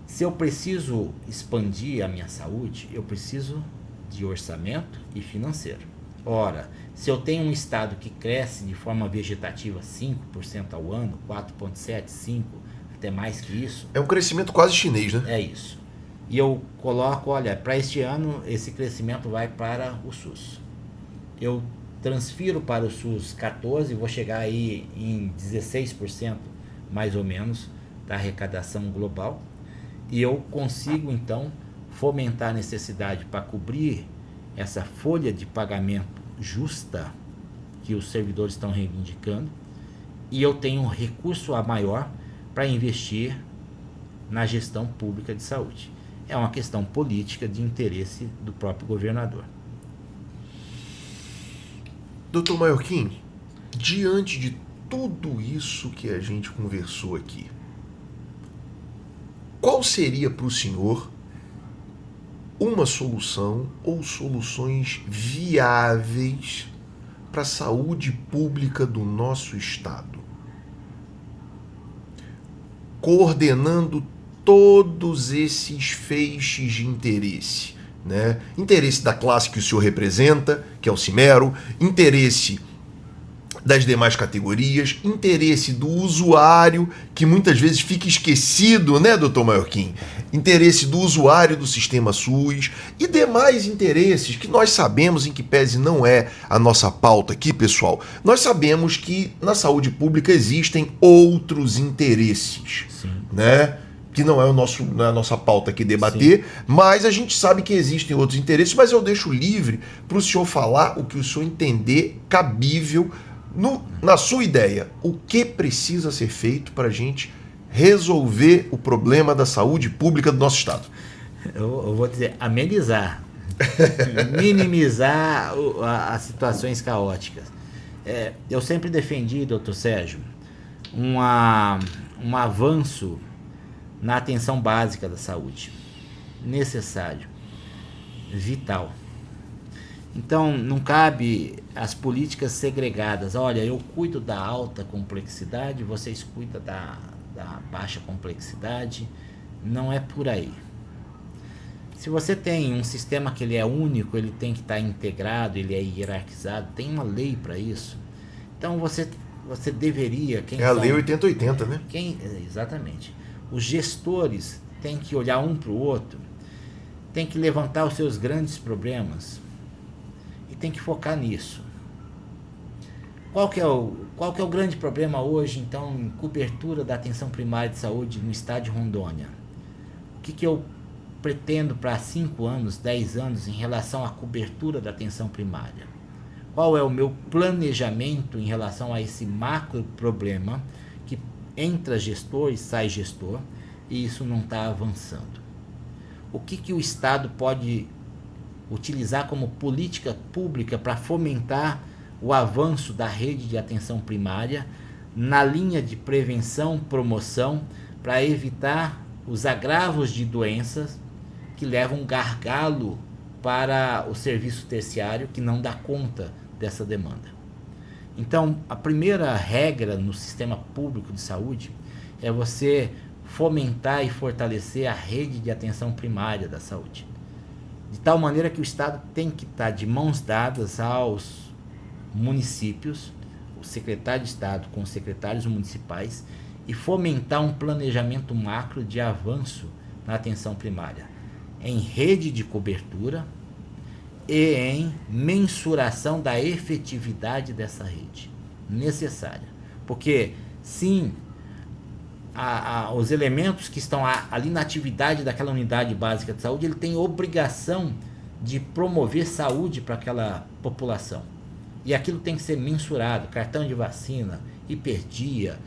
Se eu preciso expandir a minha saúde, eu preciso de orçamento e financeiro. Ora, se eu tenho um estado que cresce de forma vegetativa 5% ao ano, 4,7%, 5%, até mais que isso... É um crescimento quase chinês, né? É isso. E eu coloco, olha, para este ano esse crescimento vai para o SUS. Eu transfiro para o SUS 14%, vou chegar aí em 16% mais ou menos da arrecadação global. E eu consigo então fomentar a necessidade para cobrir essa folha de pagamento justa que os servidores estão reivindicando, e eu tenho um recurso a maior para investir na gestão pública de saúde. É uma questão política de interesse do próprio governador. Doutor Maiorquim, diante de tudo isso que a gente conversou aqui, qual seria para o senhor uma solução ou soluções viáveis para a saúde pública do nosso estado? Coordenando todos esses feixes de interesse, né? Interesse da classe que o senhor representa, que é o Cimero, interesse das demais categorias, interesse do usuário, que muitas vezes fica esquecido, né, doutor Maiorquim? Interesse do usuário do sistema SUS e demais interesses que nós sabemos, em que pese não é a nossa pauta aqui, pessoal, nós sabemos que na saúde pública existem outros interesses, Sim. né? Que não é a nossa pauta aqui debater, sim, mas a gente sabe que existem outros interesses, mas eu deixo livre para o senhor falar o que o senhor entender cabível na sua ideia. O que precisa ser feito para a gente resolver o problema da saúde pública do nosso Estado? Eu vou dizer, amenizar, minimizar as situações caóticas. Eu sempre defendi, doutor Sérgio, um avanço na atenção básica da saúde. Necessário, vital. Então, não cabe as políticas segregadas. Olha, eu cuido da alta complexidade, vocês cuidam da baixa complexidade. Não é por aí. Se você tem um sistema que ele é único, ele tem que estar integrado, ele é hierarquizado, tem uma lei para isso. Então, você deveria... A lei 8080, né? Exatamente. Os gestores têm que olhar um para o outro, têm que levantar os seus grandes problemas e tem que focar nisso. Qual que é o grande problema hoje, então, em cobertura da atenção primária de saúde no estado de Rondônia? O que eu pretendo para 5 anos, 10 anos em relação à cobertura da atenção primária? Qual é o meu planejamento em relação a esse macro problema que entra gestor e sai gestor e isso não está avançando? O que o Estado pode utilizar como política pública para fomentar o avanço da rede de atenção primária na linha de prevenção, promoção, para evitar os agravos de doenças que levam um gargalo para o serviço terciário que não dá conta dessa demanda. Então, a primeira regra no sistema público de saúde é você fomentar e fortalecer a rede de atenção primária da saúde, de tal maneira que o Estado tem que estar de mãos dadas aos municípios, o secretário de Estado com os secretários municipais, e fomentar um planejamento macro de avanço na atenção primária, em rede de cobertura e em mensuração da efetividade dessa rede necessária. Porque, sim, os elementos que estão ali na atividade daquela unidade básica de saúde, ele tem obrigação de promover saúde para aquela população. E aquilo tem que ser mensurado: cartão de vacina, hiperdia,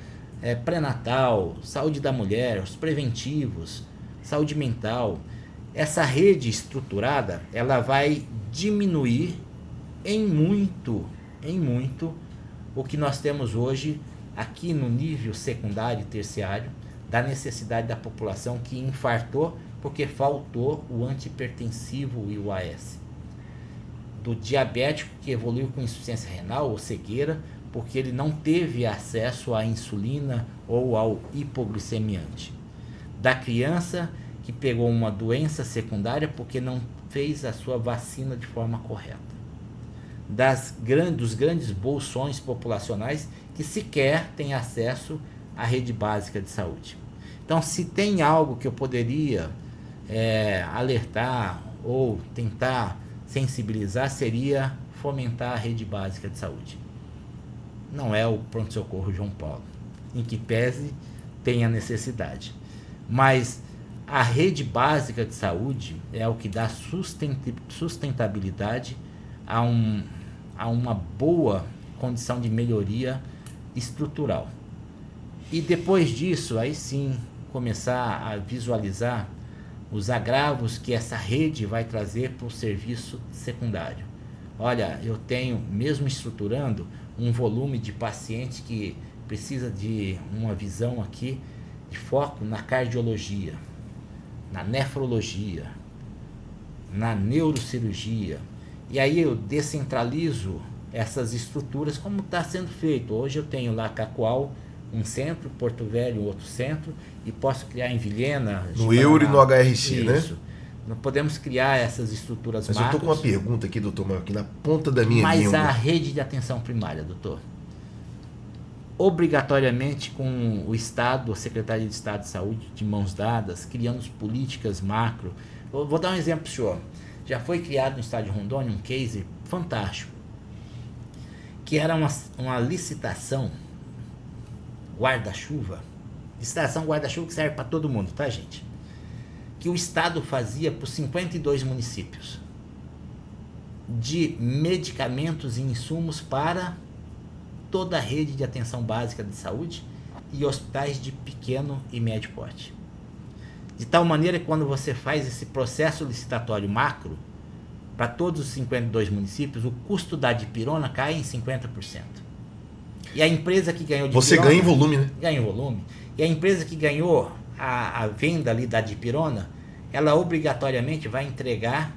pré-natal, saúde da mulher, os preventivos, saúde mental. Essa rede estruturada, ela vai diminuir em muito o que nós temos hoje aqui no nível secundário e terciário, da necessidade da população que infartou porque faltou o antihipertensivo e o AS. Do diabético que evoluiu com insuficiência renal ou cegueira porque ele não teve acesso à insulina ou ao hipoglicemiante. Da criança que pegou uma doença secundária porque não fez a sua vacina de forma correta. Dos grandes bolsões populacionais que sequer têm acesso à rede básica de saúde. Então, se tem algo que eu poderia alertar ou tentar sensibilizar, seria fomentar a rede básica de saúde. Não é o pronto-socorro João Paulo, em que pese tem a necessidade. Mas a rede básica de saúde é o que dá sustentabilidade a uma boa condição de melhoria estrutural. E depois disso, aí sim, começar a visualizar os agravos que essa rede vai trazer para o serviço secundário. Olha, eu tenho, mesmo estruturando, um volume de pacientes que precisa de uma visão aqui de foco na cardiologia, na nefrologia, na neurocirurgia. E aí eu descentralizo essas estruturas como está sendo feito. Hoje eu tenho lá Cacoal, um centro, Porto Velho, outro centro, e posso criar em Vilhena... No Euro e no HRC, isso, né? Nós podemos criar essas estruturas macros. Mas eu estou com uma pergunta aqui, doutor, aqui na ponta da minha língua. Mas a rede de atenção primária, doutor, obrigatoriamente com o Estado, a Secretaria de Estado de Saúde, de mãos dadas, criando políticas macro. Eu vou dar um exemplo para o senhor. Já foi criado no estado de Rondônia um case fantástico, que era uma licitação guarda-chuva, licitação guarda-chuva que serve para todo mundo, tá, gente? Que o Estado fazia por 52 municípios, de medicamentos e insumos para toda a rede de atenção básica de saúde e hospitais de pequeno e médio porte. De tal maneira que quando você faz esse processo licitatório macro, para todos os 52 municípios, o custo da dipirona cai em 50%. E a empresa que ganhou dipirona... Você ganha em volume, né? Ganha em volume. E a empresa que ganhou a venda ali da dipirona, ela obrigatoriamente vai entregar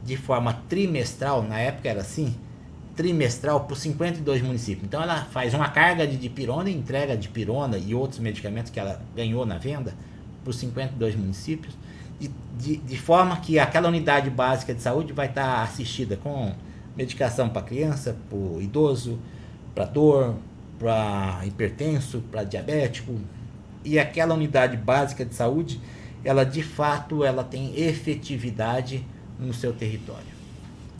de forma trimestral, na época era assim, trimestral para os 52 municípios. Então ela faz uma carga de dipirona e entrega dipirona e outros medicamentos que ela ganhou na venda para os 52 municípios, de forma que aquela unidade básica de saúde vai estar assistida com medicação para criança, para o idoso, para dor, para hipertenso, para diabético. E aquela unidade básica de saúde, ela de fato ela tem efetividade no seu território.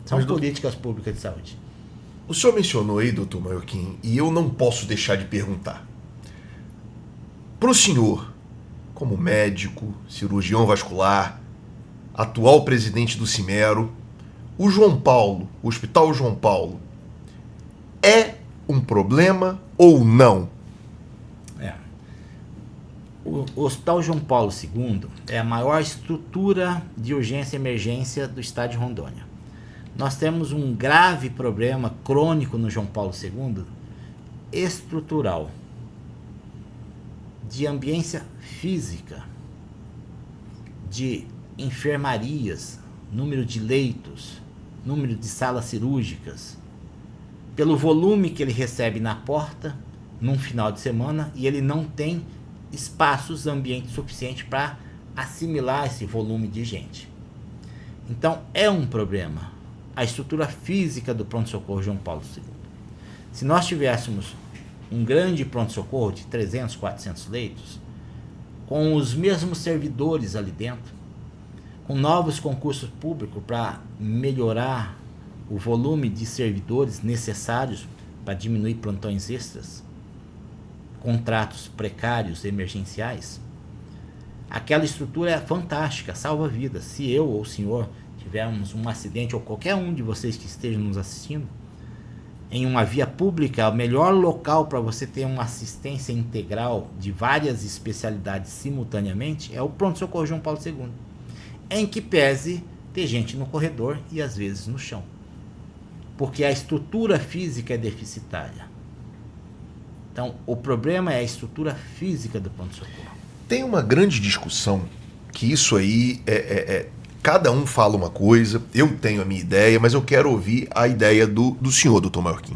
São políticas públicas de saúde. O senhor mencionou aí, doutor Maiorquim, e eu não posso deixar de perguntar. Para o senhor, como médico, cirurgião vascular, atual presidente do Cimero, o João Paulo, o Hospital João Paulo, é um problema ou não? O Hospital João Paulo II é a maior estrutura de urgência e emergência do estado de Rondônia. Nós temos um grave problema crônico no João Paulo II, estrutural, de ambiência física, de enfermarias, número de leitos, número de salas cirúrgicas, pelo volume que ele recebe na porta num final de semana, e ele não tem espaços, ambiente suficiente para assimilar esse volume de gente. Então é um problema a estrutura física do pronto-socorro João Paulo II. Se nós tivéssemos um grande pronto-socorro de 300, 400 leitos, com os mesmos servidores ali dentro, com novos concursos públicos para melhorar o volume de servidores necessários para diminuir plantões extras, contratos precários emergenciais, aquela estrutura é fantástica, salva vidas. Se eu ou o senhor tivermos um acidente, ou qualquer um de vocês que estejam nos assistindo, em uma via pública, o melhor local para você ter uma assistência integral de várias especialidades simultaneamente é o pronto-socorro João Paulo II, em que pese ter gente no corredor e às vezes no chão, porque a estrutura física é deficitária. Então, o problema é a estrutura física do pronto-socorro. Tem uma grande discussão que isso aí cada um fala uma coisa, eu tenho a minha ideia, mas eu quero ouvir a ideia do senhor, doutor Maiorquim.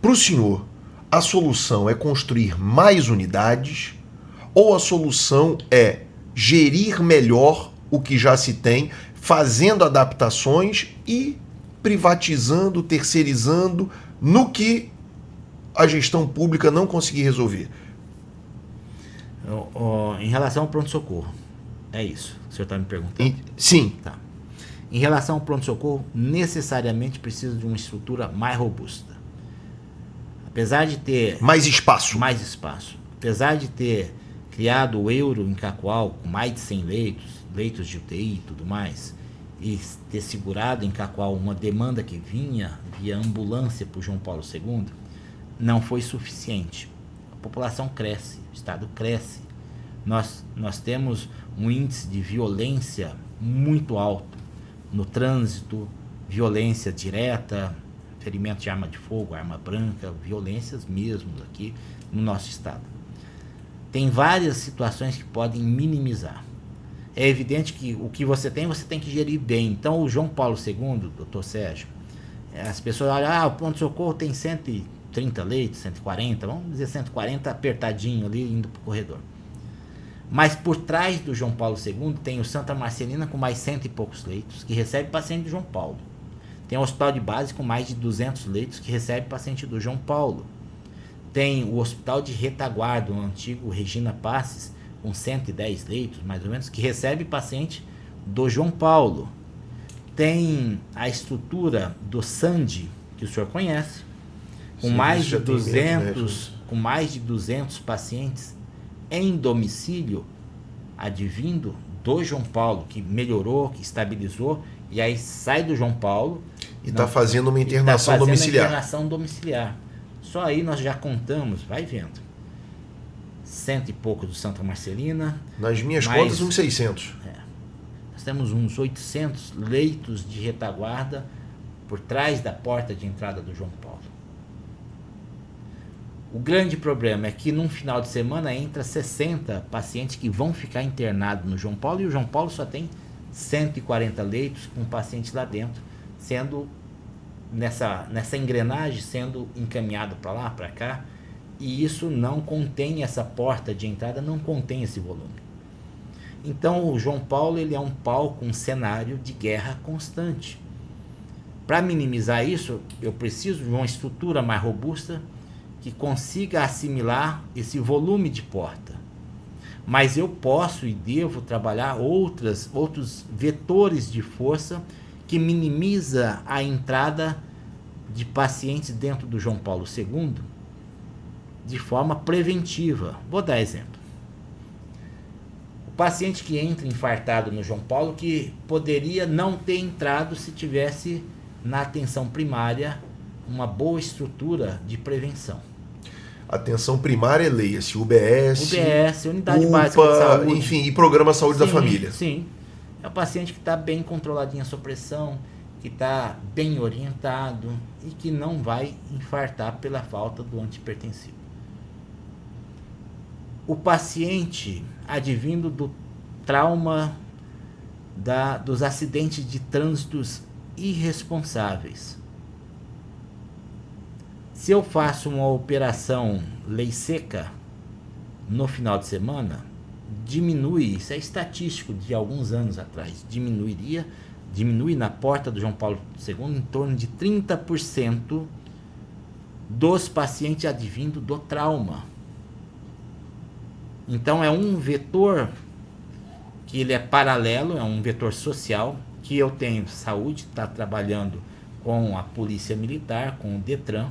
Para o senhor, a solução é construir mais unidades ou a solução é gerir melhor o que já se tem, fazendo adaptações e privatizando, terceirizando no que a gestão pública não conseguir resolver? Em relação ao pronto-socorro, é isso que o senhor está me perguntando? Sim. Tá. Em relação ao pronto-socorro, necessariamente precisa de uma estrutura mais robusta. Apesar de ter... Mais espaço. Mais espaço. Apesar de ter criado o Euro em Cacoal, com mais de 100 leitos de UTI e tudo mais, e ter segurado em Cacoal uma demanda que vinha via ambulância para o João Paulo II, não foi suficiente. A população cresce, o estado cresce. Nós temos um índice de violência muito alto no trânsito, violência direta, ferimento de arma de fogo, arma branca, violências mesmo aqui no nosso estado. Tem várias situações que podem minimizar. É evidente que o que você tem que gerir bem. Então, o João Paulo II, doutor Sérgio, as pessoas olham, o pronto-socorro tem 130 leitos, 140, vamos dizer 140 apertadinho ali, indo para o corredor. Mas por trás do João Paulo II tem o Santa Marcelina com mais 100 e poucos leitos, que recebe paciente do João Paulo. Tem o Hospital de Base com mais de 200 leitos, que recebe paciente do João Paulo. Tem o Hospital de Retaguarda, o antigo Regina Passes, com 110 leitos, mais ou menos, que recebe paciente do João Paulo. Tem a estrutura do Sandi, que o senhor conhece, com mais de 200 pacientes em domicílio, advindo do João Paulo, que melhorou, que estabilizou, e aí sai do João Paulo e está fazendo uma internação domiciliar. Internação domiciliar. Só aí nós já contamos, vai vendo, 100 e pouco do Santa Marcelina. Nas minhas contas, uns 600. Nós temos uns 800 leitos de retaguarda por trás da porta de entrada do João Paulo. O grande problema é que num final de semana entra 60 pacientes que vão ficar internados no João Paulo, e o João Paulo só tem 140 leitos com pacientes lá dentro, sendo nessa engrenagem, sendo encaminhado para lá, para cá, e isso não contém, essa porta de entrada não contém esse volume. Então o João Paulo, ele é um palco, um cenário de guerra constante. Para minimizar isso, eu preciso de uma estrutura mais robusta que consiga assimilar esse volume de porta. Mas eu posso e devo trabalhar outros vetores de força que minimiza a entrada de pacientes dentro do João Paulo II de forma preventiva. Vou dar exemplo. O paciente que entra infartado no João Paulo, que poderia não ter entrado se tivesse na atenção primária uma boa estrutura de prevenção. Atenção primária, leia-se UBS, Unidade UPA, Básica de Saúde. enfim, e Programa Saúde da Família. Sim, é o paciente que está bem controladinho a sua pressão, que está bem orientado e que não vai infartar pela falta do antihipertensivo. O paciente advindo do trauma dos acidentes de trânsitos irresponsáveis. Se eu faço uma operação lei seca no final de semana, diminui, isso é estatístico de alguns anos atrás, diminui na porta do João Paulo II em torno de 30% dos pacientes advindo do trauma. Então é um vetor que ele é paralelo, é um vetor social, que eu tenho saúde, está trabalhando com a Polícia Militar, com o Detran.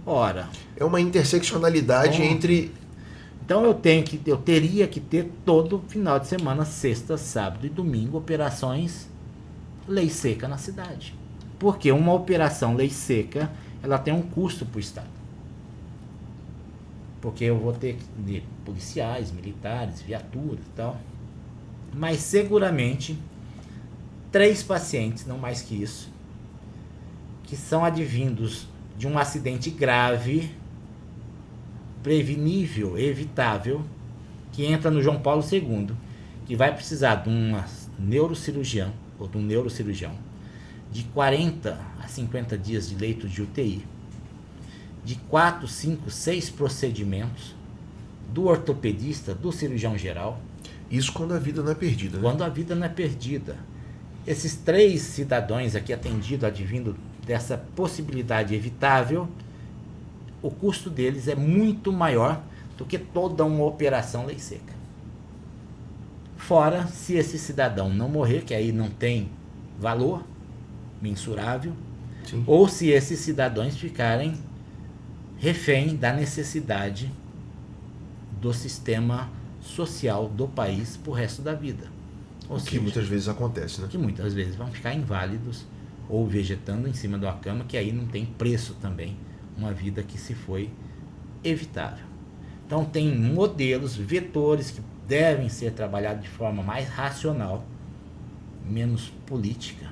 Ora, é uma interseccionalidade entre... Então eu teria que ter todo final de semana, sexta, sábado e domingo, operações lei seca na cidade. Porque uma operação lei seca, ela tem um custo para o Estado. Porque eu vou ter policiais, militares, viaturas e tal. Mas seguramente 3 pacientes, não mais que isso, que são advindos de um acidente grave, prevenível, evitável, que entra no João Paulo II, que vai precisar de um neurocirurgião de 40 a 50 dias de leito de UTI, de 4, 5, 6 procedimentos, do ortopedista, do cirurgião geral. Isso quando a vida não é perdida, né? Quando a vida não é perdida. Esses 3 cidadãos aqui atendidos, advindo dessa possibilidade evitável, o custo deles é muito maior do que toda uma operação lei seca. Fora se esse cidadão não morrer, que aí não tem valor mensurável, Sim. Ou se esses cidadãos ficarem refém da necessidade do sistema social do país pro resto da vida. Ou que muitas vezes acontece, né? Que muitas vezes vão ficar inválidos ou vegetando em cima de uma cama, que aí não tem preço também, uma vida que se foi evitável. Então tem modelos, vetores que devem ser trabalhados de forma mais racional, menos política,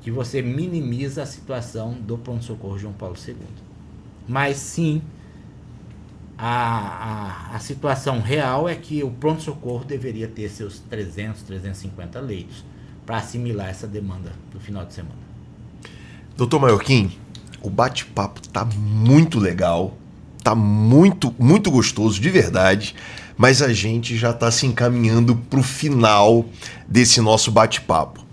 que você minimiza a situação do pronto-socorro João Paulo II. Mas sim, a situação real é que o pronto-socorro deveria ter seus 300, 350 leitos para assimilar essa demanda do final de semana. Doutor Maiorquim, o bate-papo tá muito legal, tá muito, muito gostoso, de verdade, mas a gente já está se encaminhando para o final desse nosso bate-papo.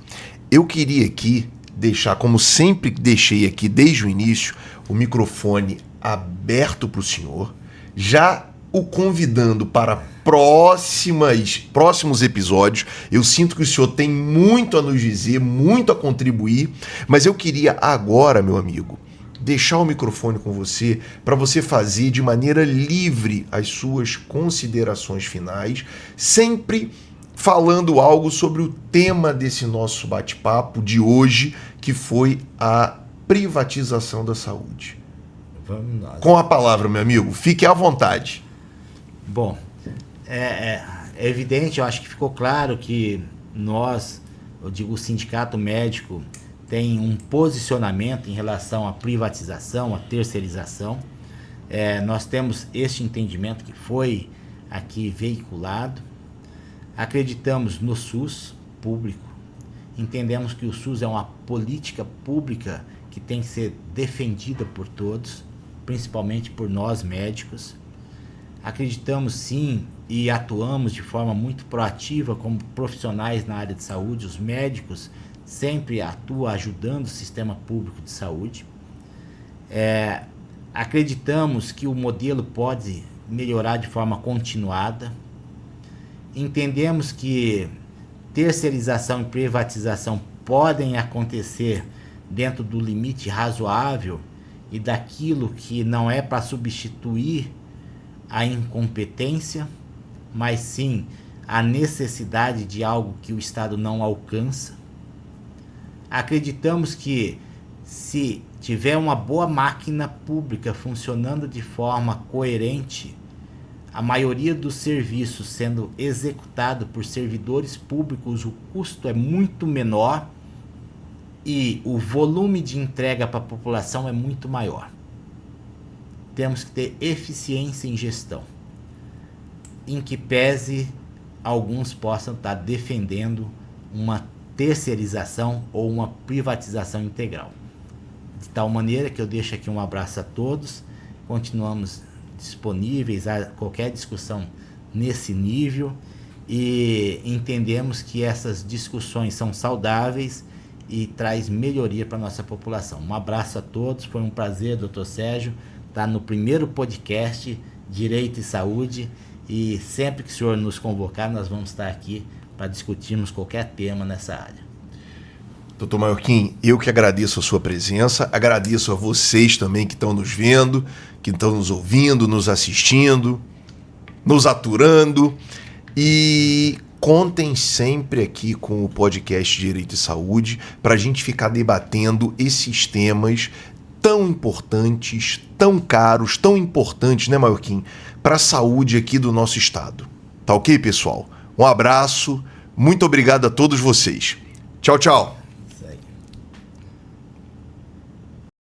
Eu queria aqui deixar, como sempre deixei aqui desde o início, o microfone aberto para o senhor, já o convidando para próximos episódios. Eu sinto que o senhor tem muito a nos dizer, muito a contribuir, mas eu queria agora, meu amigo, deixar o microfone com você para você fazer de maneira livre as suas considerações finais, sempre falando algo sobre o tema desse nosso bate-papo de hoje, que foi a privatização da saúde. Vamos nós. Com a palavra, meu amigo, fique à vontade. Bom, é evidente, eu acho que ficou claro que nós, eu digo o sindicato médico, tem um posicionamento em relação à privatização, à terceirização. Nós temos este entendimento que foi aqui veiculado. Acreditamos no SUS público. Entendemos que o SUS é uma política pública que tem que ser defendida por todos, principalmente por nós médicos. Acreditamos sim e atuamos de forma muito proativa como profissionais na área de saúde. Os médicos sempre atuam ajudando o sistema público de saúde. Acreditamos que o modelo pode melhorar de forma continuada. Entendemos que terceirização e privatização podem acontecer dentro do limite razoável e daquilo que não é para substituir a incompetência, mas sim a necessidade de algo que o Estado não alcança. Acreditamos que se tiver uma boa máquina pública funcionando de forma coerente, a maioria dos serviços sendo executado por servidores públicos, o custo é muito menor e o volume de entrega para a população é muito maior. Temos que ter eficiência em gestão, em que pese alguns possam estar defendendo uma terceirização ou uma privatização integral. De tal maneira que eu deixo aqui um abraço a todos, continuamos disponíveis a qualquer discussão nesse nível e entendemos que essas discussões são saudáveis e traz melhoria para a nossa população. Um abraço a todos, foi um prazer, Dr. Sérgio, estar no primeiro podcast Direito e Saúde, e sempre que o senhor nos convocar, nós vamos estar aqui para discutirmos qualquer tema nessa área. Doutor Maiorquim, eu que agradeço a sua presença, agradeço a vocês também que estão nos vendo, que estão nos ouvindo, nos assistindo, nos aturando, e contem sempre aqui com o podcast Direito e Saúde para a gente ficar debatendo esses temas tão importantes, tão caros, tão importantes, né, Maiorquim, para a saúde aqui do nosso estado. Tá ok, pessoal? Um abraço, muito obrigado a todos vocês. Tchau, tchau.